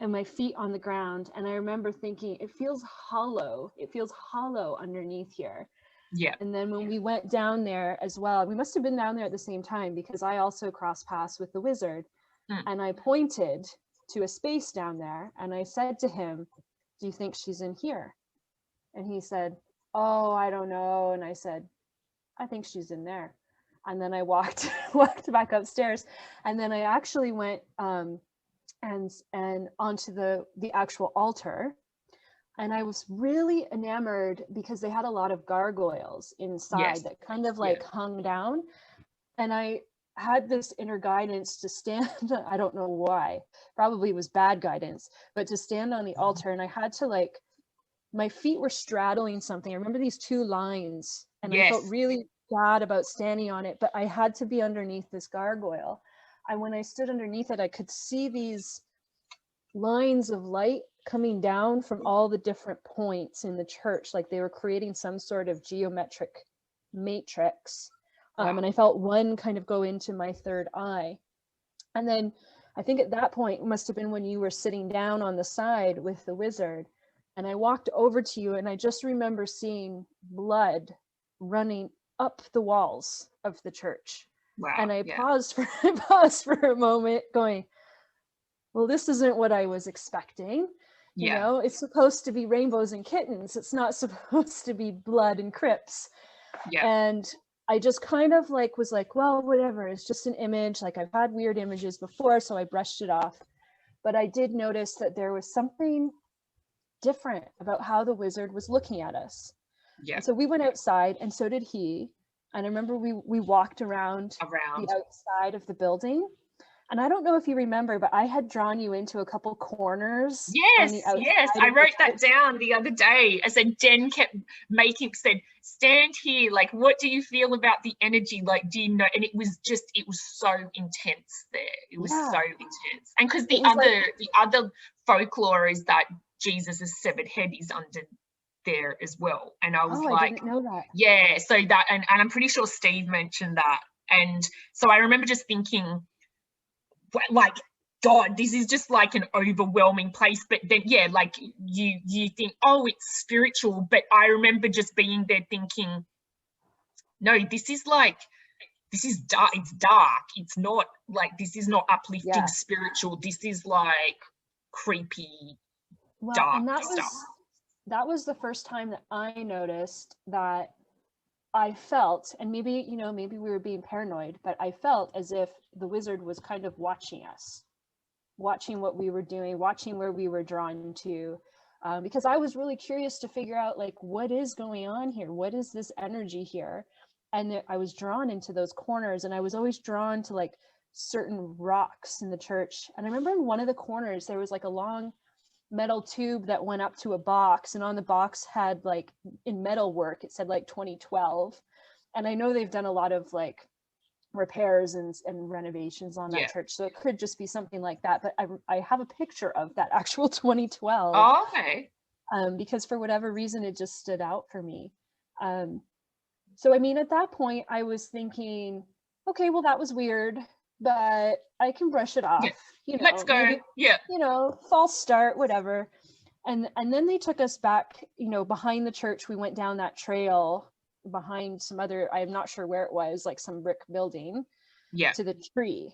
S1: and my feet on the ground. And I remember thinking, it feels hollow. It feels hollow underneath here. And then when we went down there as well, we must have been down there at the same time, because I also crossed paths with the wizard. And I pointed to a space down there and I said to him, do you think she's in here? And he said, oh, I don't know. And I said, I think she's in there. And then I walked back upstairs, and then I actually went and onto the actual altar. And I was really enamored because they had a lot of gargoyles inside that kind of like hung down. And I had this inner guidance to stand, I don't know why, probably it was bad guidance, but to stand on the altar. And I had to like, my feet were straddling something. I remember these two lines, and I felt really bad about standing on it, but I had to be underneath this gargoyle. And when I stood underneath it, I could see these lines of light coming down from all the different points in the church, like they were creating some sort of geometric matrix. And I felt one kind of go into my third eye. And then I think at that point must have been when you were sitting down on the side with the wizard, and I walked over to you, and I just remember seeing blood running up the walls of the church. And I paused for a moment going, well, this isn't what I was expecting. You know, it's supposed to be rainbows and kittens. It's not supposed to be blood and crypts. And I just kind of like was like, well, whatever, it's just an image. Like, I've had weird images before, so I brushed it off. But I did notice that there was something different about how the wizard was looking at us. And so we went outside, and so did he. And I remember we walked around the outside of the building. And I don't know if you remember, but I had drawn you into a couple corners.
S2: Yes, I wrote that down the other day. I said, Jen said, stand here, like, what do you feel about the energy? Like, do you know? And it was so intense there. It was so intense. And because the other folklore is that Jesus' severed head is under there as well. And I was
S1: I didn't know that.
S2: Yeah, so that, and I'm pretty sure Steve mentioned that. And so I remember just thinking, like, God, this is just like an overwhelming place. But then, like you think, oh, it's spiritual. But I remember just being there thinking, no, this is dark. It's dark. It's not like, this is not uplifting spiritual. This is like creepy, dark
S1: and
S2: stuff.
S1: That was the first time that I noticed that I felt, and maybe we were being paranoid, but I felt as if the wizard was kind of watching us, watching what we were doing, watching where we were drawn to, because I was really curious to figure out, like, what is going on here? What is this energy here? And I was drawn into those corners, and I was always drawn to like certain rocks in the church. And I remember in one of the corners, there was like a long metal tube that went up to a box, and on the box had, like, in metal work, it said like 2012. And I know they've done a lot of like repairs and renovations on that church, so it could just be something like that. But I have a picture of that actual 2012.
S2: Oh, okay.
S1: Because for whatever reason it just stood out for me. So I mean, at that point I was thinking, okay, well, that was weird, but I can brush it off.
S2: Let's go.
S1: Maybe, false start, whatever. And then they took us back, behind the church. We went down that trail behind some other, I'm not sure where it was, like some brick building, to the tree.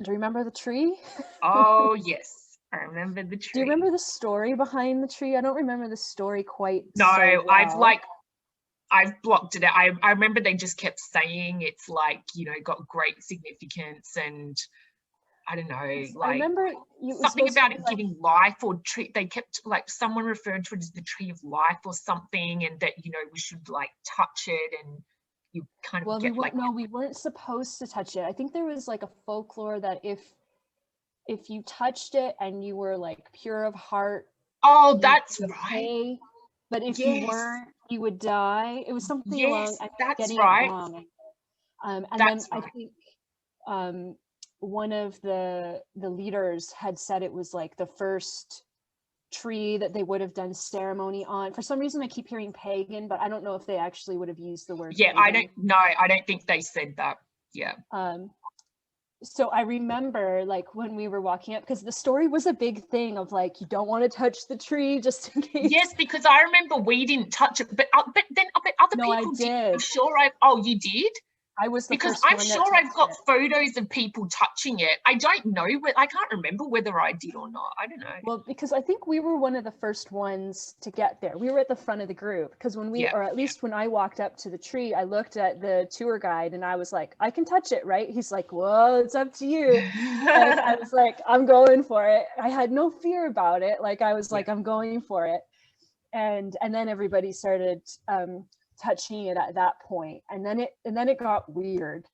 S1: Do you remember the tree?
S2: Oh, yes. I remember the tree.
S1: Do you remember the story behind the tree? I don't remember the story quite.
S2: No,
S1: so well.
S2: I've blocked it out. I remember they just kept saying it's like, got great significance, and I don't know, like,
S1: I remember
S2: something about it giving life, or tree. They kept, like, someone referred to it as the tree of life or something, and that, we should like touch it, and you kind of get
S1: we weren't supposed to touch it. I think there was like a folklore that if you touched it and you were like pure of heart,
S2: that's right.
S1: But if you weren't, you would die. It was something along.
S2: That's right.
S1: It wrong. And then I think one of the leaders had said it was like the first tree that they would have done ceremony on. For some reason I keep hearing pagan, but I don't know if they actually would have used the word pagan.
S2: I don't think they said that.
S1: So I remember, like, when we were walking up, because the story was a big thing of like, you don't want to touch the tree just in case.
S2: Yes, because I remember we didn't touch it, but then other people did. I'm sure you did?
S1: I was the
S2: because
S1: first
S2: I'm
S1: one
S2: sure I've got photos of people touching it. I don't know, but I can't remember whether I did or not. I don't know.
S1: Well, because I think we were one of the first ones to get there. We were at the front of the group, because when or at least when I walked up to the tree, I looked at the tour guide and I was like, I can touch it, right? He's like, well, it's up to you. And I was like, I'm going for it. I had no fear about it. Like, I was like, I'm going for it. And then everybody started touching it at that point, and then it got weird.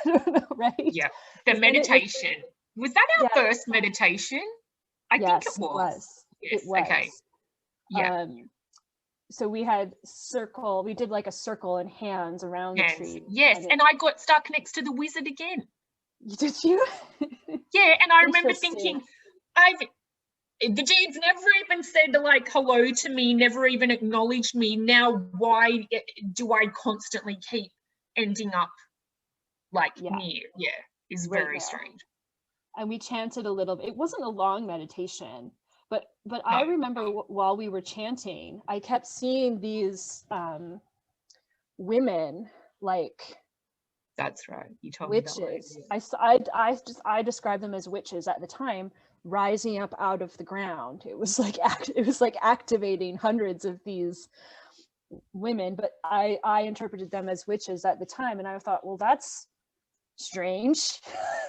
S1: I don't know, right?
S2: Yeah, the meditation, was that our first meditation? I think it was.
S1: Yes, it was.
S2: Okay. Yeah.
S1: So we did like a circle and hands around the tree.
S2: Yes, and I got stuck next to the wizard again.
S1: Did you?
S2: Yeah, and I remember thinking, the dude's never even said like hello to me, never even acknowledged me. Now, why do I constantly keep ending up like near? Yeah, is very strange.
S1: And we chanted a little bit. It wasn't a long meditation, but I remember while we were chanting, I kept seeing these women, like,
S2: That's right. You told
S1: witches.
S2: me that.
S1: I described them as witches at the time, rising up out of the ground. It was like activating hundreds of these women, but I interpreted them as witches at the time, and I thought, well, that's strange.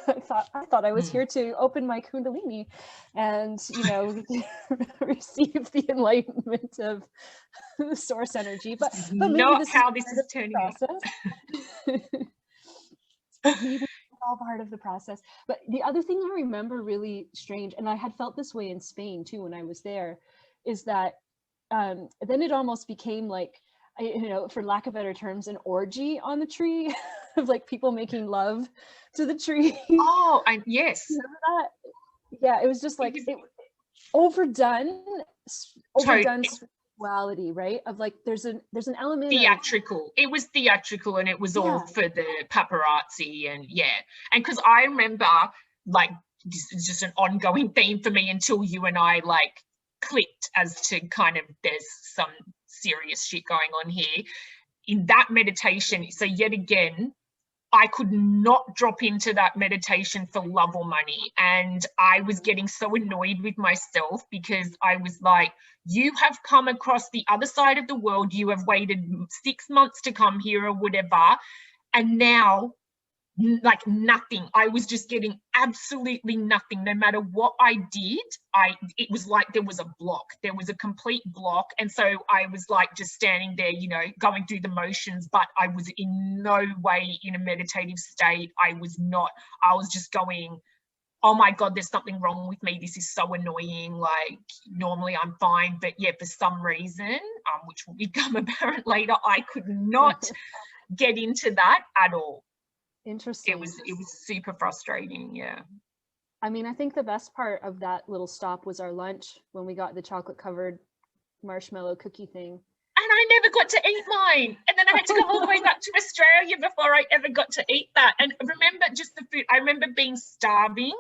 S1: I thought I was here to open my kundalini and, you know, receive the enlightenment of the source energy, but maybe
S2: not
S1: this
S2: how
S1: is
S2: this is turning
S1: process. Maybe it's all part of the process. But the other thing I remember really strange, and I had felt this way in Spain too when I was there, is that then it almost became like, you know, for lack of better terms, an orgy on the tree of like people making love to the tree.
S2: Oh, yes.
S1: Remember that? Yeah, it was just like overdone spirituality, right? Of like there's an element
S2: theatrical. It was theatrical, and it was all for the paparazzi, and and because I remember, like, this is just an ongoing theme for me until you and I like clicked as to kind of there's some serious shit going on here in that meditation. So yet again, I could not drop into that meditation for love or money. And I was getting so annoyed with myself because I was like, you have come across the other side of the world. You have waited 6 months to come here or whatever. And now, like, nothing. I was just getting absolutely nothing. No matter what I did, it was like there was a block. There was a complete block. And so I was like just standing there, you know, going through the motions, but I was in no way in a meditative state. I was not. I was just going, oh my God, there's something wrong with me. This is so annoying. Like, normally I'm fine, but yeah, for some reason, which will become apparent later, I could not get into that at all.
S1: Interesting.
S2: It was super frustrating. Yeah.
S1: I mean, I think the best part of that little stop was our lunch when we got the chocolate covered marshmallow cookie thing.
S2: And I never got to eat mine. And then I had to go all the way back to Australia before I ever got to eat that. And remember just the food. I remember being starving.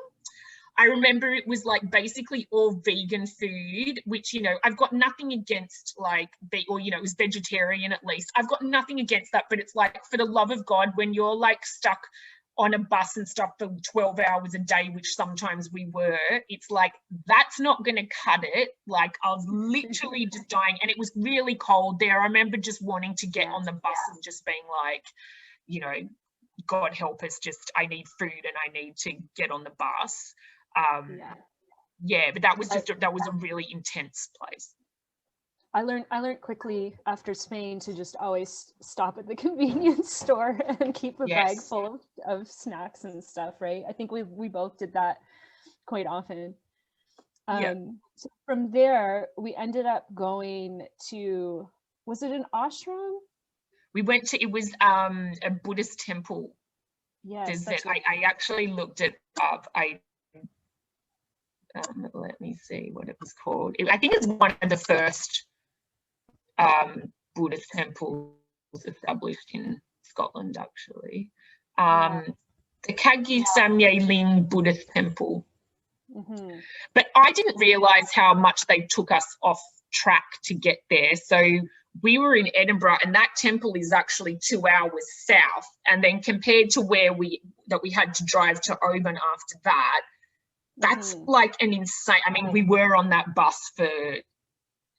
S2: I remember it was like basically all vegan food, which, you know, I've got nothing against, like, or, you know, it was vegetarian at least. I've got nothing against that, but it's like, for the love of God, when you're like stuck on a bus and stuff for 12 hours a day, which sometimes we were, it's like, that's not going to cut it. Like, I was literally just dying, and it was really cold there. I remember just wanting to get on the bus and just being like, you know, God help us, just, I need food and I need to get on the bus. But that was a really intense place.
S1: I learned quickly after Spain to just always stop at the convenience store and keep a bag full of snacks and stuff, right? I think we both did that quite often. So from there we ended up going to, was it an ashram?
S2: We went to, it was a Buddhist temple.
S1: Yes,
S2: I actually looked it up. Let me see what it was called. I think it's one of the first Buddhist temples established in Scotland, actually. The Kagyu Samye Ling Buddhist Temple. Mm-hmm. But I didn't realise how much they took us off track to get there. So we were in Edinburgh, and that temple is actually 2 hours south. And then compared to where we had to drive to Oban after that, that's like an insane. I mean, we were on that bus for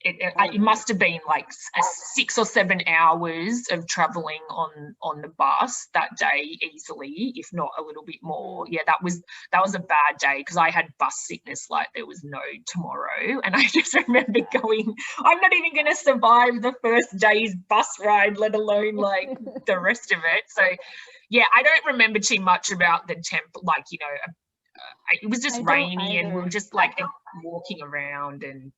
S2: it must have been like 6 or 7 hours of traveling on the bus that day easily, if not a little bit more. Yeah, that was a bad day because I had bus sickness like there was no tomorrow. And I just remember going, I'm not even going to survive the first day's bus ride, let alone like the rest of it. So yeah, I don't remember too much about the temple, like, you know, it was just rainy and we were just like walking around and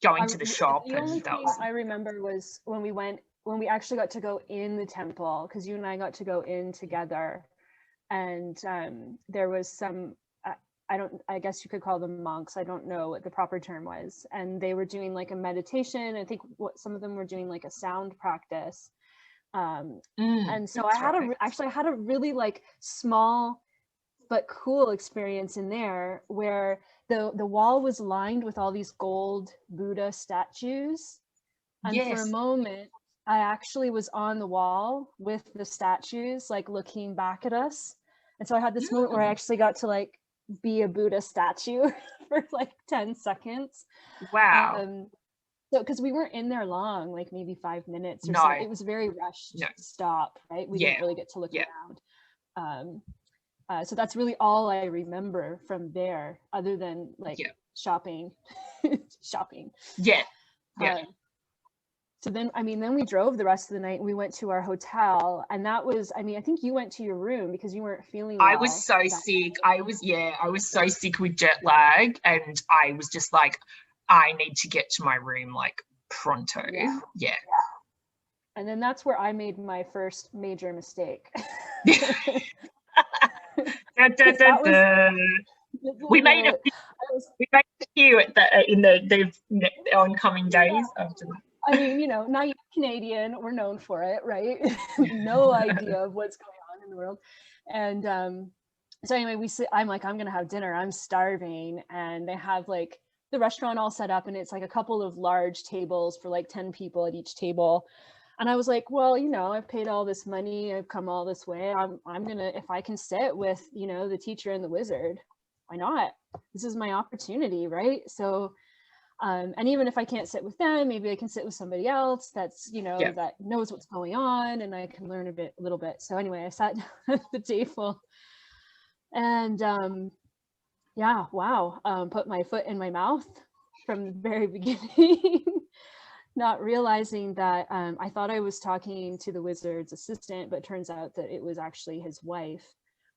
S2: going to the shop.
S1: The only thing I remember was when we actually got to go in the temple, because you and I got to go in together, and there was some, I guess you could call them monks, I don't know what the proper term was, and they were doing like a meditation. I think some of them were doing like a sound practice, and so I had a really like small but cool experience in there where the wall was lined with all these gold Buddha statues. And for a moment, I actually was on the wall with the statues, like looking back at us. And so I had this moment where I actually got to like be a Buddha statue for like 10 seconds.
S2: Wow.
S1: So because we weren't in there long, like maybe 5 minutes or
S2: No.
S1: so. It was very rushed stop, right? We didn't really get to look around. So that's really all I remember from there, other than like shopping.
S2: Yeah.
S1: So then, I mean, then we drove the rest of the night and we went to our hotel, and that was, I mean, I think you went to your room because you weren't feeling well.
S2: I was so sick. I was so sick with jet lag, and I was just like, I need to get to my room like pronto. Yeah.
S1: And then that's where I made my first major mistake.
S2: We made a few in the oncoming days after that.
S1: I mean, you know, naive Canadian, we're known for it, right? No idea of what's going on in the world. And so anyway, I'm like, I'm gonna have dinner, I'm starving. And they have like the restaurant all set up, and it's like a couple of large tables for like 10 people at each table. And I was like, well, you know, I've paid all this money, I've come all this way, I'm gonna, if I can sit with, you know, the teacher and the wizard, why not? This is my opportunity, right? So and even if I can't sit with them, maybe I can sit with somebody else that's, you know, that knows what's going on, and I can learn a little bit. So anyway, I sat down at the table, and put my foot in my mouth from the very beginning, not realizing that I thought I was talking to the wizard's assistant, but turns out that it was actually his wife.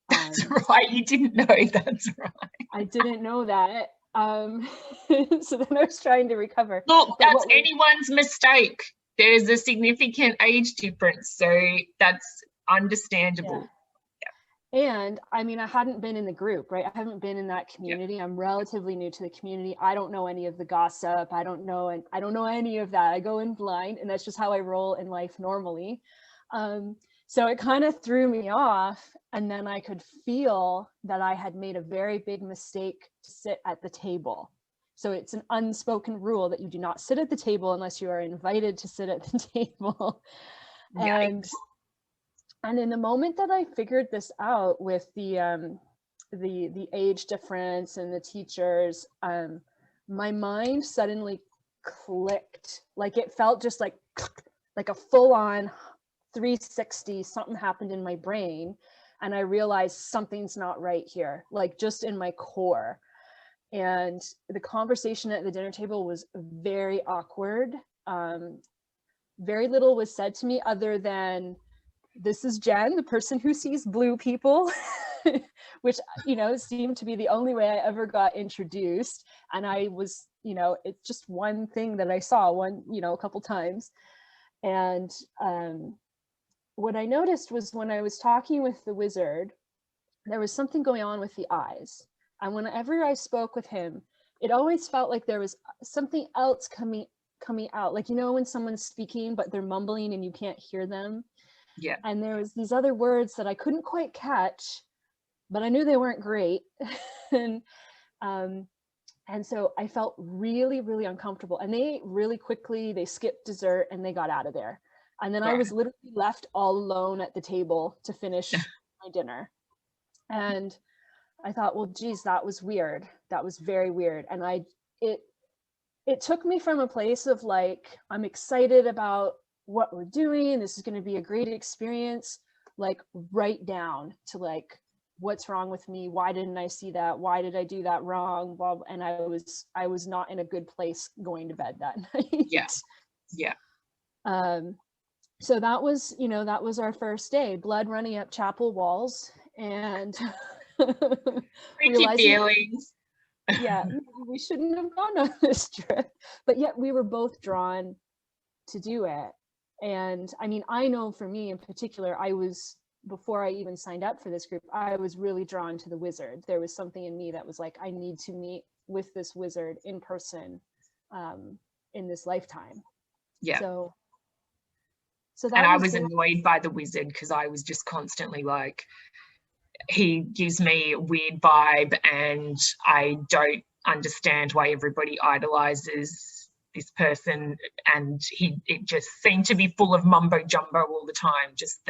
S2: That's right. You didn't know. That's right.
S1: I didn't know that. So then I was trying to recover.
S2: Look, that's anyone's mistake. There's a significant age difference, so that's understandable.
S1: And I mean, I hadn't been in the group, right? I haven't been in that community. I'm relatively new to the community. I don't know any of the gossip. I don't know any of that. I go in blind, and that's just how I roll in life normally. So it kind of threw me off, and then I could feel that I had made a very big mistake to sit at the table. So it's an unspoken rule that you do not sit at the table unless you are invited to sit at the table. And in the moment that I figured this out with the age difference and the teachers, my mind suddenly clicked. Like it felt just like a full-on 360, something happened in my brain, and I realized something's not right here, like just in my core. And the conversation at the dinner table was very awkward. Very little was said to me other than, this is Jen, the person who sees blue people, which, you know, seemed to be the only way I ever got introduced. And I was, you know, it's just one thing that I saw a couple times. And what I noticed was when I was talking with the wizard, there was something going on with the eyes. And whenever I spoke with him, it always felt like there was something else coming out. Like, you know, when someone's speaking, but they're mumbling and you can't hear them.
S2: Yeah.
S1: And there was these other words that I couldn't quite catch, but I knew they weren't great. And so I felt really, really uncomfortable. And they ate really quickly, they skipped dessert and they got out of there. And then I was literally left all alone at the table to finish my dinner. And I thought, well, geez, that was weird. That was very weird. And it took me from a place of like, I'm excited about what we're doing, this is going to be a great experience, like right down to like, what's wrong with me? Why didn't I see that? Why did I do that wrong? Well, and I was not in a good place going to bed that night.
S2: Yeah.
S1: So that was our first day, blood running up chapel walls, and
S2: freaky feelings.
S1: Yeah, we shouldn't have gone on this trip, but yet we were both drawn to do it. And I mean, I know for me in particular, before I even signed up for this group, I was really drawn to the wizard. There was something in me that was like, I need to meet with this wizard in person in this lifetime.
S2: Yeah.
S1: So that,
S2: and I was annoyed by the wizard because I was just constantly like, he gives me a weird vibe and I don't understand why everybody idolizes this person, and it just seemed to be full of mumbo jumbo all the time. Just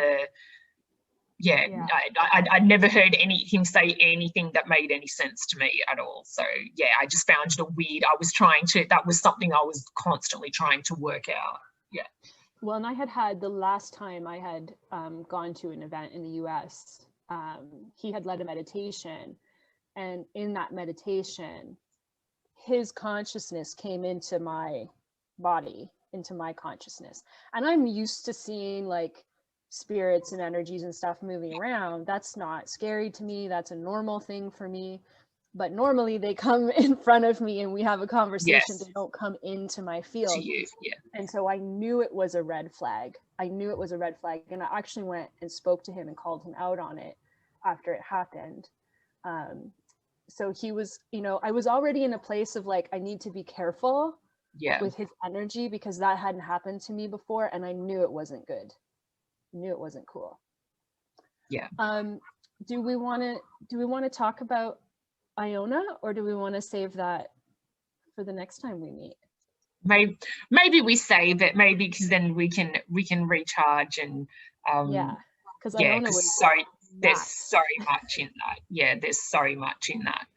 S2: I'd never heard him say anything that made any sense to me at all. So yeah, I just found it a weird. That was something I was constantly trying to work out. Yeah.
S1: Well, and I had the last time I had gone to an event in the US, he had led a meditation, and in that meditation, his consciousness came into my body, into my consciousness. And I'm used to seeing like spirits and energies and stuff moving around. That's not scary to me. That's a normal thing for me. But normally they come in front of me and we have a conversation.
S2: Yes.
S1: They don't come into my field.
S2: To you, yeah.
S1: And so I knew it was a red flag. And I actually went and spoke to him and called him out on it after it happened. So he was, I was already in a place of like, I need to be careful with his energy, because that hadn't happened to me before. And I knew it wasn't good. I knew it wasn't cool.
S2: Yeah.
S1: Do we want to talk about Iona, or do we want to save that for the next time we meet?
S2: Maybe we save it, maybe, because then we can recharge and
S1: because Iona was
S2: there's so much in that. Yeah, there's so much in that.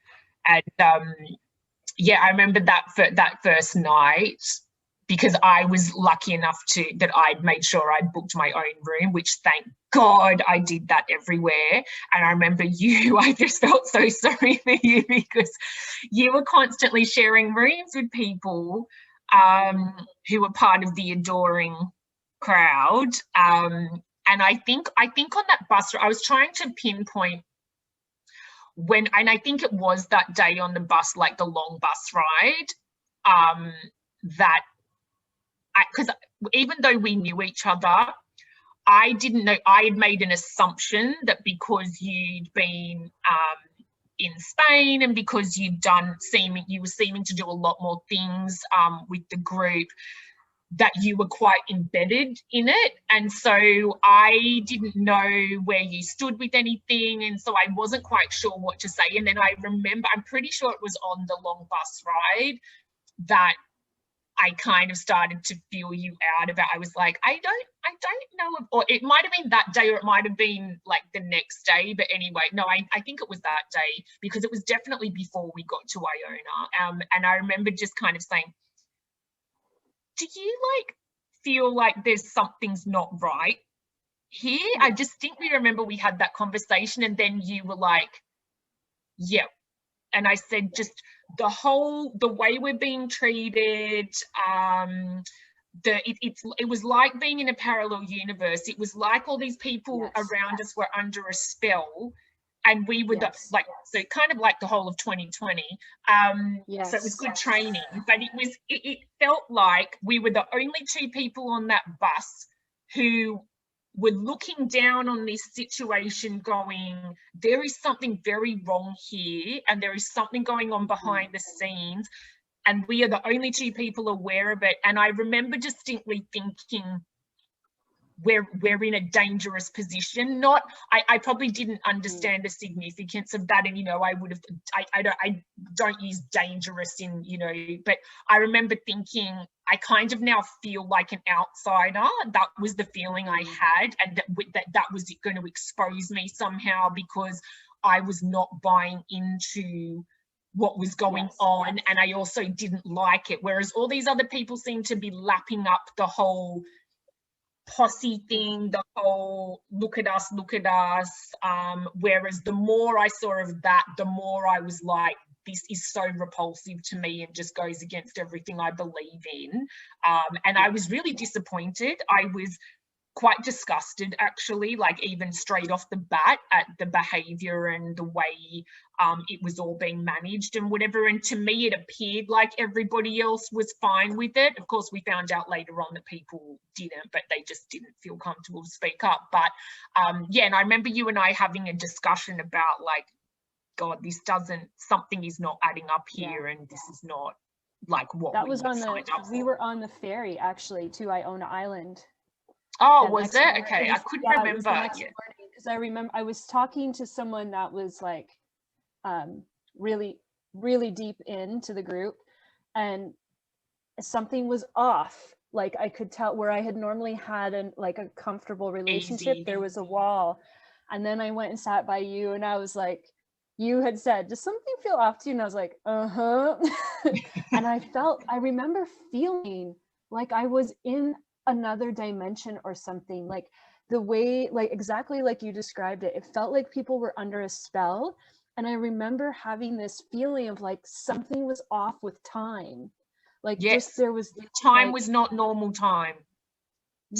S2: And I remember that first night, because I was lucky enough that I'd made sure I'd booked my own room, which thank God I did that everywhere. And I remember I just felt so sorry for you, because you were constantly sharing rooms with people who were part of the adoring crowd. And I think on that bus, I was trying to pinpoint and I think it was that day on the bus, like the long bus ride, because even though we knew each other, I didn't know. I had made an assumption that because you'd been in Spain and because you were seeming to do a lot more things with the group, that you were quite embedded in it. And so I didn't know where you stood with anything, and so I wasn't quite sure what to say. And then I remember, I'm pretty sure it was on the long bus ride that I kind of started to feel you out about. I was like, I don't know, or it might have been that day, or it might have been like the next day. But anyway, no, I think it was that day, because it was definitely before we got to Iona. And I remember just kind of saying, do you like feel like there's something's not right here? I distinctly remember we had that conversation, and then you were like, yeah. And I said, just the way we're being treated, it was like being in a parallel universe. It was like all these people around us were under a spell, and we were so kind of like the whole of 2020. So it was good training, but it felt like we were the only two people on that bus who were looking down on this situation going, there is something very wrong here, and there is something going on behind the scenes, and we are the only two people aware of it. And I remember distinctly thinking, we're in a dangerous position. I probably didn't understand the significance of that, and I don't use dangerous in, but I remember thinking, I kind of now feel like an outsider. That was the feeling I had, and that was going to expose me somehow, because I was not buying into what was going on, and I also didn't like it, whereas all these other people seem to be lapping up the whole posse thing, the whole look at us, whereas the more I saw of that, the more I was like, this is so repulsive to me and just goes against everything I believe in. And I was really disappointed. I was quite disgusted, actually, like even straight off the bat at the behavior and the way it was all being managed and whatever. And to me, it appeared like everybody else was fine with it. Of course, we found out later on that people didn't, but they just didn't feel comfortable to speak up. But and I remember you and I having a discussion about like, God, something is not adding up here, and this is not like what
S1: that was on we were on the ferry actually to Iona Island.
S2: Oh, was it? Okay, I couldn't remember.
S1: Because I remember I was talking to someone that was like really, really deep into the group, and something was off. Like I could tell where I had normally had like a comfortable relationship, there was a wall. And then I went and sat by you and I was like, you had said, does something feel off to you? And I was like, uh-huh. And I remember feeling like I was in another dimension or something, like the way, like exactly like you described it. It felt like people were under a spell. And I remember having this feeling of like something was off with time. Like just there was
S2: time was not normal time.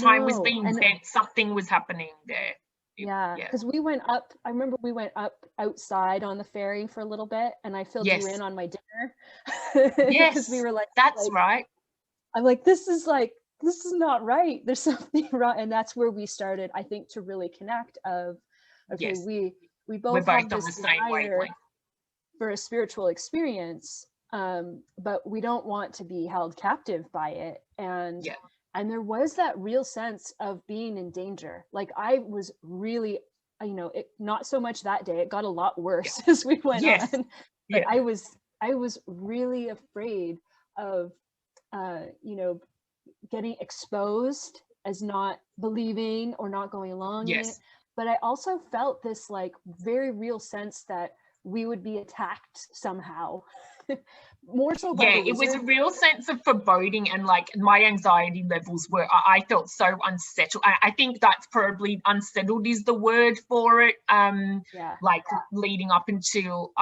S2: Time was being bent, something was happening there.
S1: Yeah, because we went up, I remember we went up outside on the ferry for a little bit and I filled you in on my dinner.
S2: Yes,
S1: we were like,
S2: that's right.
S1: I'm like, this is not right. There's something wrong. And that's where we started, I think, to really connect of, okay, we both have this desire for a spiritual experience, but we don't want to be held captive by it. And there was that real sense of being in danger. Like I was really, not so much that day, it got a lot worse as we went on. But I was really afraid of, getting exposed as not believing or not going along in it. But I also felt this like very real sense that we would be attacked somehow. More so by
S2: it was a real sense of foreboding, and like my anxiety levels were, I felt so unsettled. I think that's probably unsettled is the word for it. Like leading up until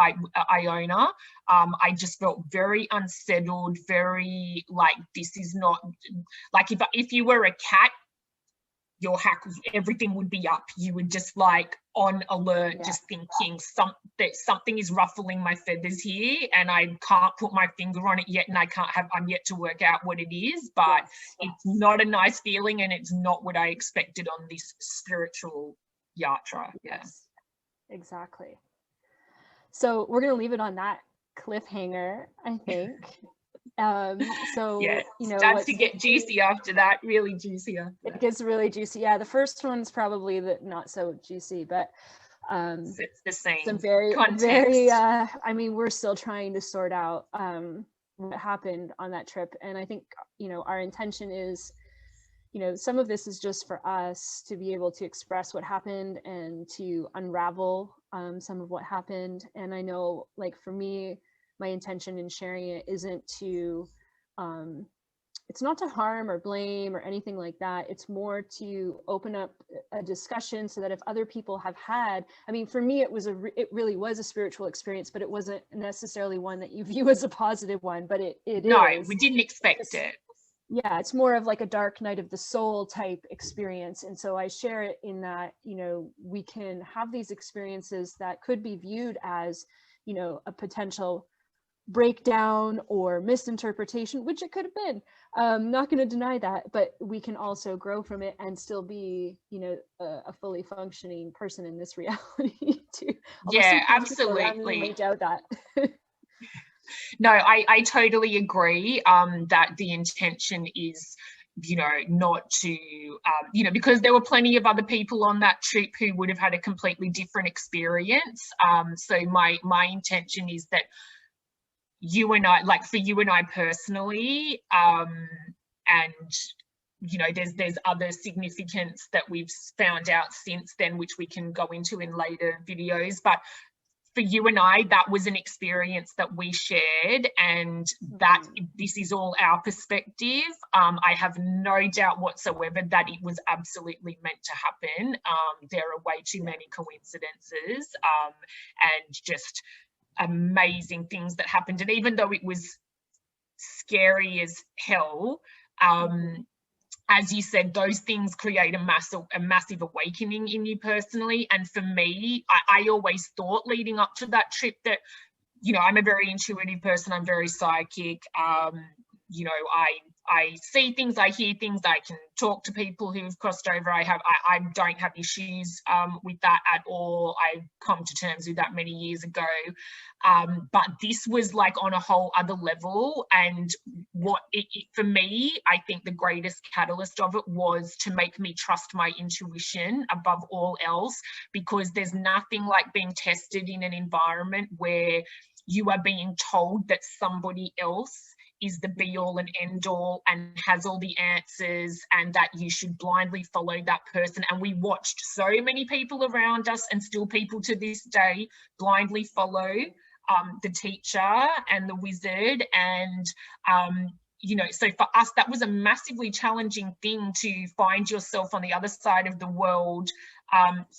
S2: Iona, I just felt very unsettled, very like, this is not like, if you were a cat, your everything would be up. You would just like on alert, just thinking something is ruffling my feathers here and I can't put my finger on it yet, and I'm yet to work out what it is, but it's not a nice feeling and it's not what I expected on this spiritual yatra.
S1: Yes, exactly. So we're going to leave it on that cliffhanger, I think.
S2: Starts to get juicy after that, really juicier.
S1: It gets really juicy. Yeah, the first one's probably not so juicy, but
S2: it's the same.
S1: Some very I mean, we're still trying to sort out what happened on that trip, and I think our intention is, some of this is just for us to be able to express what happened and to unravel some of what happened. And I know, like, for me, my intention in sharing it isn't to it's not to harm or blame or anything like that. It's more to open up a discussion so that if other people have had, I mean, for me, it really was a spiritual experience, but it wasn't necessarily one that you view as a positive one, but it
S2: no,
S1: is.
S2: We didn't expect it.
S1: Yeah, it's more of like a dark night of the soul type experience. And so I share it in that, we can have these experiences that could be viewed as, a potential breakdown or misinterpretation, which it could have been. Not going to deny that, but we can also grow from it and still be, a fully functioning person in this reality too.
S2: Absolutely.
S1: May doubt that.
S2: No, I totally agree that the intention is, not to, because there were plenty of other people on that trip who would have had a completely different experience. So my intention is that you and I, like for you and I personally, and there's other significance that we've found out since then, which we can go into in later videos, but for you and I, that was an experience that we shared, and that this is all our perspective. I have no doubt whatsoever that it was absolutely meant to happen. There are way too many coincidences, and just amazing things that happened. And even though it was scary as hell, as you said, those things create a massive awakening in you personally. And for me, I always thought leading up to that trip that, I'm a very intuitive person. I'm very psychic. I see things, I hear things, I can talk to people who've crossed over. I don't have issues with that at all. I've come to terms with that many years ago. But this was like on a whole other level. And for me, I think the greatest catalyst of it was to make me trust my intuition above all else, because there's nothing like being tested in an environment where you are being told that somebody else is the be all and end all and has all the answers, and that you should blindly follow that person. And we watched so many people around us, and still people to this day, blindly follow the teacher and the wizard. And you know, so for us, that was a massively challenging thing, to find yourself on the other side of the world,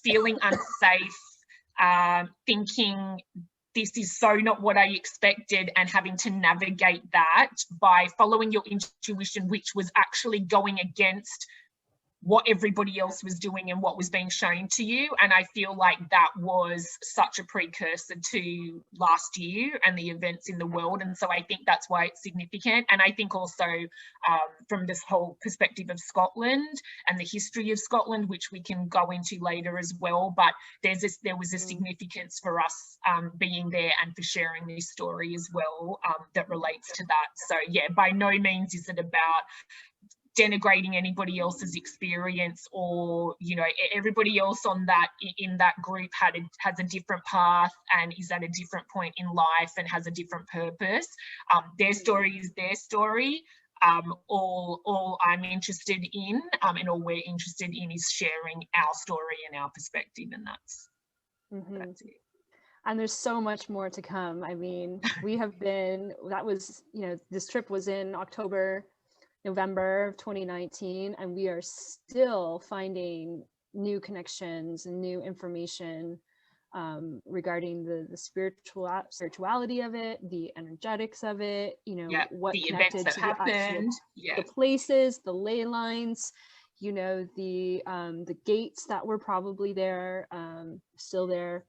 S2: feeling unsafe, thinking this is so not what I expected, and having to navigate that by following your intuition, which was actually going against what everybody else was doing and what was being shown to you. And I feel like that was such a precursor to last year and the events in the world. And so I think that's why it's significant. And I think also from this whole perspective of Scotland and the history of Scotland, which we can go into later as well, but there was a significance for us being there and for sharing this story as well, that relates to that. So yeah, by no means is it about denigrating anybody else's experience, or, you know, everybody else on that, in that group has a different path and is at a different point in life and has a different purpose. Their story is their story. All I'm interested in, and all we're interested in, is sharing our story and our perspective, and that's it.
S1: And there's so much more to come. I mean, we have been, that was, you know, this trip was in November of 2019, and we are still finding new connections and new information regarding the spirituality of it, the energetics of it, you know, what
S2: the
S1: connected
S2: events that
S1: to
S2: happened,
S1: the places, the ley lines, you know, the gates that were probably there, still there,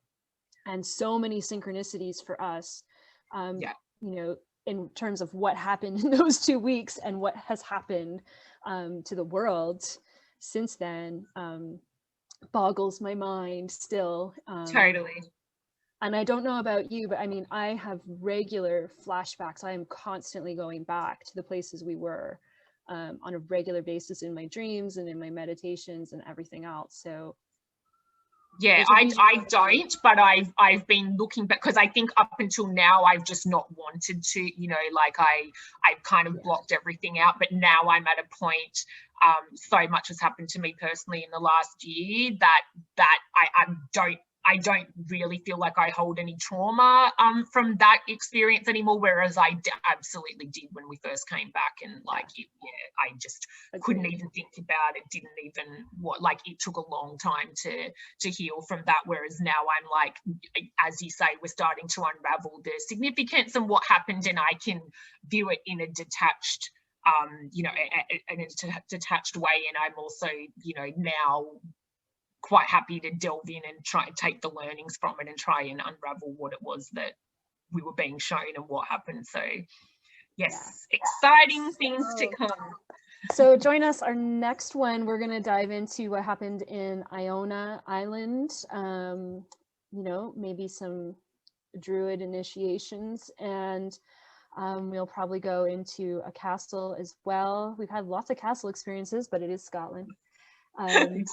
S1: and so many synchronicities for us, you know, in terms of what happened in those 2 weeks and what has happened to the world since then, boggles my mind still.
S2: Totally.
S1: And I don't know about you, but I mean, I have regular flashbacks. I am constantly going back to the places we were on a regular basis in my dreams and in my meditations and everything else. So
S2: yeah, I don't, but I've been looking back, because I think up until now I've just not wanted to, you know, like I've kind of blocked everything out. But now I'm at a point, so much has happened to me personally in the last year that I don't really feel like I hold any trauma from that experience anymore, whereas I absolutely did when we first came back. And like, I just couldn't even think about it, didn't even it took a long time to heal from that, whereas now I'm like, as you say, we're starting to unravel the significance and what happened, and I can view it in a detached you know, in a detached way. And I'm also, you know, now quite happy to delve in and try and take the learnings from it and try and unravel what it was that we were being shown and what happened. So yes, exciting things to come.
S1: So join us, our next one, we're going to dive into what happened in Iona Island, you know, maybe some druid initiations, and we'll probably go into a castle as well. We've had lots of castle experiences, but it is Scotland. Exactly.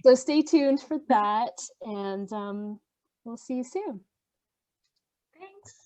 S1: So stay tuned for that, and we'll see you soon.
S2: Thanks.